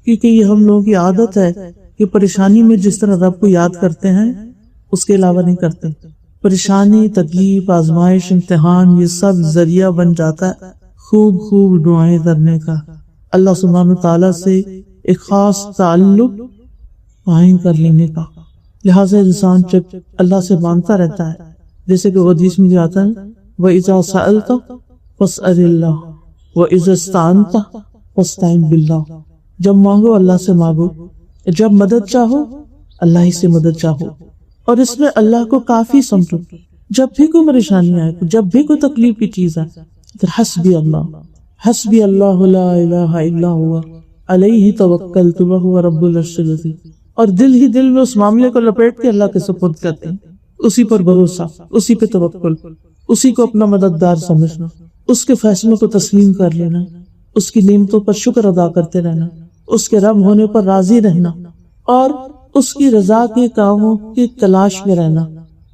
کیونکہ یہ ہم لوگوں کی عادت ہے کہ پریشانی میں جس طرح رب کو یاد کرتے ہیں اس کے علاوہ نہیں کرتے۔ پریشانی، تکلیف، آزمائش، امتحان، یہ سب ذریعہ بن جاتا ہے خوب دعائیں کرنے کا، اللہ سبحانہ تعالیٰ سے ایک خاص تعلق قائم کر لینے کا۔ لہٰذا انسان جب اللہ سے مانگتا رہتا ہے، جیسے کہ حدیث میں آتا ہے وَإِذَا سَأَلْتَ فَاسْأَلِ اللَّهَ وَإِذَا اسْتَعَنْتَ فَاسْتَعِنْ بِاللَّهِ، جب مانگو اللہ سے مانگو، جب مدد چاہو اللہ ہی سے مدد چاہو، اور اس میں اللہ کو کافی سمجھو۔ جب بھی کوئی پریشانی آئے، جب بھی کوئی تکلیف کی چیز آئے تو حسبی اللہ لا الہ الا ہوا علیہ توکلت وہو رب العرش العظیم، اور دل ہی دل میں اس معاملے کو لپیٹ کے اللہ کے سپرد کرتے ہیں، اسی پر بھروسہ، اسی پہ توکل، اسی کو اپنا مددگار سمجھنا، اس کے فیصلوں کو تسلیم کر لینا، اس کی نعمتوں پر شکر ادا کرتے رہنا، اس کے رب ہونے پر راضی رہنا، اور اس کی رضا کے کاموں کی تلاش میں رہنا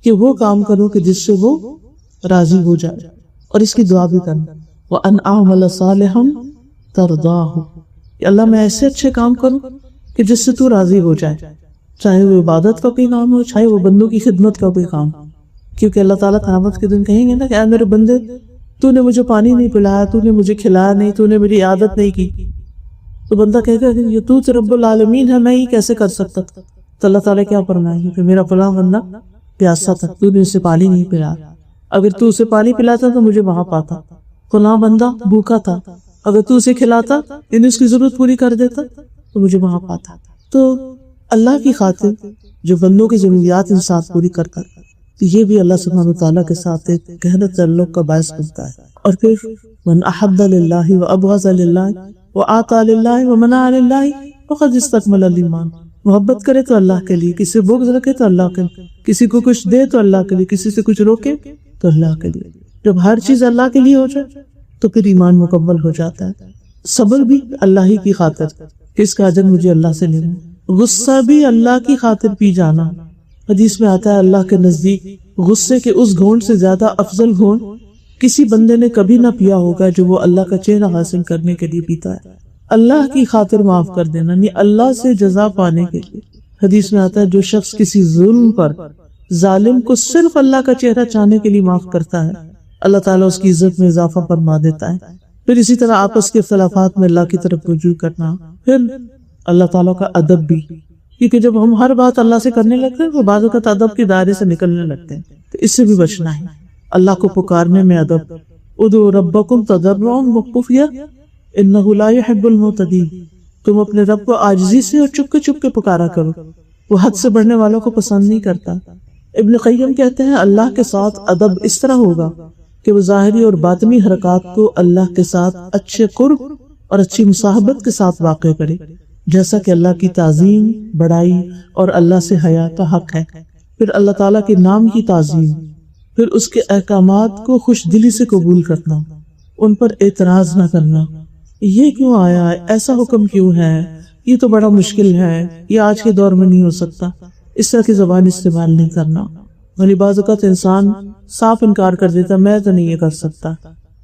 کہ وہ کام کرو کہ جس سے وہ راضی ہو جائے، اور اس کی دعا بھی کرنا وَأَنْ أَعْمَلَ صَالِحًا تَرْضَاهُ، کہ اللہ میں ایسے اچھے کام کروں کہ جس سے تو راضی ہو جائے، چاہے وہ عبادت کا کوئی کام ہو، چاہے وہ بندوں کی خدمت کا کوئی کام، کیونکہ اللہ تعالیٰ قیامت کے دن کہیں گے نا کہ اے میرے بندے، تو نے مجھے پانی نہیں پلایا، تو نے مجھے کھلایا نہیں، تو نے میری عادت نہیں کی، تو بندہ کہے گا کہ یہ تو رب العالمین ہے، میں یہ کیسے کر سکتا تھا؟ تو اللہ تعالیٰ کیا فرمائیں گے کہ میرا فلاں بندہ پیاسا تھا، تو نے اسے پانی نہیں پلایا، اگر تو اسے پانی پلاتا تو مجھے وہاں پاتا، فلاں بندہ بھوکا تھا، اگر تو اسے کھلاتا یعنی اس کی ضرورت پوری کر دیتا تو مجھے وہاں پاتا۔ تو اللہ کی خاطر جو بندوں کی ضروریات انسان پوری کرتا ہے تو یہ بھی اللہ سبحانہ وتعالیٰ کے ساتھ ایک گہرا تعلق کا باعث بنتا ہے۔ اور پھر من احب للہ وابغض للہ وآطى للہ ومنع للہ فقد استکمل الایمان، محبت کرے تو اللہ کے لیے، کسی سے بغض رکھے تو اللہ کے لیے، کسی کو کچھ دے تو اللہ کے لیے، کسی سے کچھ روکے تو اللہ کے لیے، جب ہر چیز اللہ کے لیے ہو جائے تو پھر ایمان مکمل ہو جاتا ہے۔ صبر بھی اللہ ہی کی خاطر، اس کا اجر مجھے اللہ سے لینا، غصہ بھی اللہ کی خاطر پی جانا، حدیث میں آتا ہے اللہ کے نزدیک غصے کے اس گھونٹ سے زیادہ افضل گھونٹ کسی بندے نے کبھی نہ پیا ہوگا جو وہ اللہ کا چہرہ حاصل کرنے کے لیے پیتا ہے۔ اللہ کی خاطر معاف کر دینا، یعنی اللہ سے جزا پانے کے لیے۔ حدیث میں آتا ہے جو شخص کسی ظلم پر ظالم کو صرف اللہ کا چہرہ چاہنے کے لیے معاف کرتا ہے، اللہ تعالیٰ اس کی عزت میں اضافہ فرما دیتا ہے۔ پھر اسی طرح آپس کے اختلافات میں اللہ کی طرف رجوع کرنا، پھر اللہ تعالیٰ کا ادب بھی، کیونکہ جب ہم ہر بات اللہ سے کرنے لگتے ہیں تو بعض اوقات ادب کے دائرے سے نکلنے لگتے ہیں، تو اس سے بھی بچنا ہے۔ اللہ کو پکارنے میں ادب، ادعوا ربکم تضرعا وخفیا انہ لا يحب المعتدین، تم اپنے رب کو عاجزی سے اور چپ کے پکارا کرو، وہ حد سے بڑھنے والوں کو پسند نہیں کرتا۔ ابن قیم کہتے ہیں اللہ کے ساتھ ادب اس طرح ہوگا کہ وہ ظاہری اور باطنی حرکات کو اللہ کے ساتھ اچھے قرب اور اچھی مصاحبت کے ساتھ واقع کرے، جیسا کہ اللہ کی تعظیم، بڑائی اور اللہ سے حیا کا حق ہے۔ پھر اللہ تعالیٰ کے نام کی تعظیم، پھر اس کے احکامات کو خوش دلی سے قبول کرنا، ان پر اعتراض نہ کرنا، یہ کیوں آیا ہے، ایسا حکم کیوں ہے، یہ تو بڑا مشکل ہے، یہ آج کے دور میں نہیں ہو سکتا، اس طرح کی زبان استعمال نہیں کرنا۔ یعنی بعض اوقات انسان صاف انکار کر دیتا، میں تو نہیں یہ کر سکتا،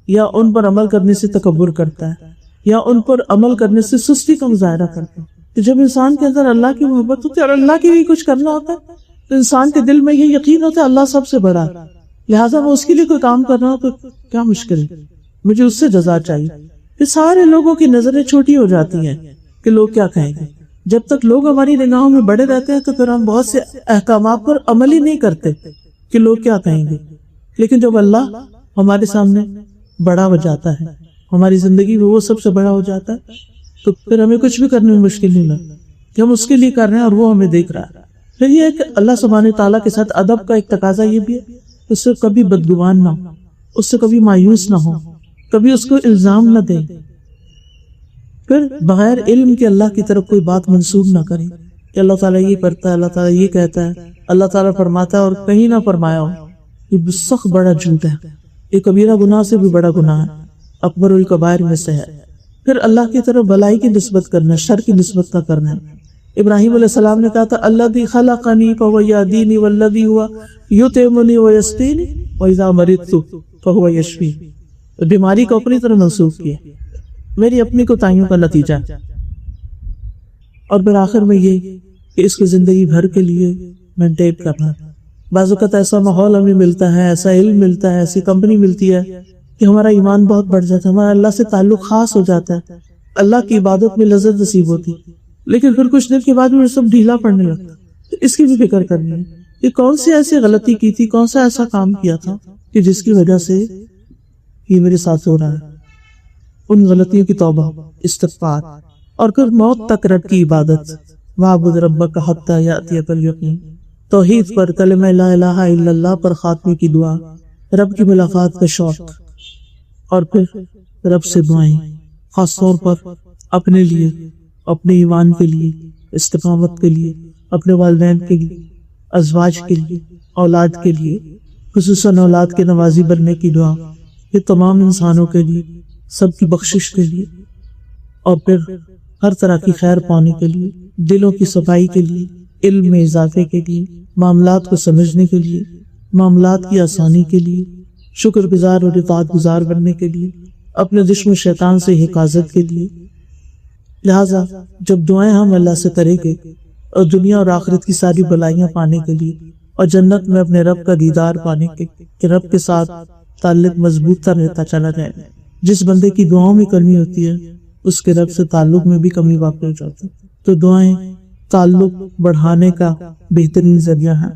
یا ان پر عمل کرنے سے تکبر کرتا ہے، یا ان پر عمل کرنے سے سستی کا مظاہرہ کرتا ہے۔ تو جب انسان کے اندر اللہ کی محبت ہوتی ہے اور اللہ کے لیے کچھ کرنا ہوتا ہے تو انسان کے دل میں یہ یقین ہوتا ہے اللہ سب سے بڑا ہے، لہٰذا میں اس کے لیے کوئی کام کر رہا ہوں تو کیا مشکل ہے، مجھے اس سے جزا چاہیے۔ پھر سارے لوگوں کی نظریں چھوٹی ہو جاتی ہیں کہ لوگ کیا کہیں گے۔ جب تک لوگ ہماری نگاہوں میں بڑے رہتے ہیں تو پھر ہم بہت سے احکامات پر عمل ہی نہیں کرتے کہ لوگ کیا کہیں گے، لیکن جب اللہ ہمارے سامنے بڑا ہو جاتا ہے، ہماری زندگی میں وہ سب سے بڑا ہو جاتا ہے، تو پھر ہمیں کچھ بھی کرنے میں مشکل نہیں لگتا کہ ہم اس کے لیے کر رہے ہیں اور وہ ہمیں دیکھ رہا ہے۔ پھر یہ ہے کہ اللہ سبحانہ تعالیٰ کے ساتھ ادب کا ایک تقاضا یہ بھی ہے اس سے کبھی بدگمان نہ ہو، اس سے کبھی مایوس نہ ہو، کبھی اس کو الزام نہ دیں، پھر بغیر علم کے اللہ کی طرف کوئی بات منسوب نہ کریں کہ اللہ تعالیٰ یہ کرتا ہے، اللہ تعالیٰ یہ کہتا ہے، اللہ تعالیٰ فرماتا ہے اور کہیں نہ فرمایا ہو۔ یہ سخت بڑا جھوٹ ہے، یہ کبیرہ گناہ سے بھی بڑا گناہ ہے، اکبر الکبائر میں سے ہے۔ پھر اللہ کی طرف بھلائی کی نسبت کرنا، شر کی نسبت نہ کرنا۔ ابراہیم علیہ السلام نے کہا تھا الذی خلقنی فہو یہدینی والذی ہوا یطعمنی ویسقینی واذا مرضت فہو یشفین، بیماری کو اپنی طرف منسوخ کیا، میری اپنی کوتاہیوں کا نتیجہ۔ اور پھر آخر میں یہ کہ اس کو زندگی بھر کے لیے مینٹین کرنا۔ بعض اوقات ایسا ماحول ہمیں ملتا ہے، ایسا علم ملتا ہے، ایسی کمپنی ملتی ہے کہ ہمارا ایمان بہت بڑھ جاتا ہے، ہمارا اللہ سے تعلق خاص ہو جاتا ہے، اللہ کی عبادت میں لذت نصیب ہوتی، لیکن پھر کچھ دیر کے بعد میں سب ڈھیلا پڑنے لگتا۔ تو اس کی بھی فکر کرنی ہے کہ کون سی ایسی غلطی کی تھی، کون سا ایسا کام کیا تھا کہ جس کی وجہ سے یہ میرے ساتھ ہو رہا ہے، ان غلطیوں کی توبہ، استغفار، اور پھر موت تک رب کی عبادت، وَاعْبُدْ رَبَّكَ حَتَّى يَأْتِيَكَ الْيَقِينُ، توحید پر، کلمہ لا الہ الا اللہ پر خاتمے کی دعا، رب کی ملاقات کا شوق، اور پھر رب سے دعائیں، خاص طور پر اپنے لیے، اپنے ایمان کے لیے، استقامت کے لیے، اپنے والدین کے لیے، ازواج کے لیے، اولاد کے لیے، خصوصاً اولاد کے نوازی بننے کی دعا، یہ تمام انسانوں کے لیے، سب کی بخشش کے لیے، اور پھر ہر طرح کی خیر پانے کے لیے، دلوں کی صفائی کے لیے، علم میں اضافے کے لیے، معاملات کو سمجھنے کے لیے، معاملات کی آسانی کے لیے، شکر گزار اور اطاعت گزار بننے کے لیے، اپنے دشمن شیطان سے حفاظت کے لیے۔ لہذا جب دعائیں ہم اللہ سے کریں گے اور دنیا اور آخرت کی ساری بلائیاں پانے کے لیے اور جنت میں اپنے رب کا دیدار پانے کے کہ رب کے ساتھ تعلق مضبوط رہتا چلا جائے، جس بندے کی دعاؤں میں کمی ہوتی ہے اس کے رب سے تعلق میں بھی کمی واقع ہو جاتی ہے۔ تو دعائیں تعلق بڑھانے کا بہترین ذریعہ ہیں۔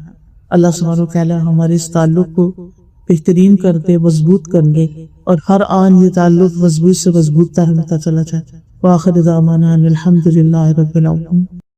اللہ سبحانہ وتعالی ہمارے اس تعلق کو بہترین کر دے، مضبوط کر دے، اور ہر آن یہ تعلق مضبوط سے مضبوط ہوتا چلا جائے۔ وآخر دعوانا ان الحمد للہ رب العالمین۔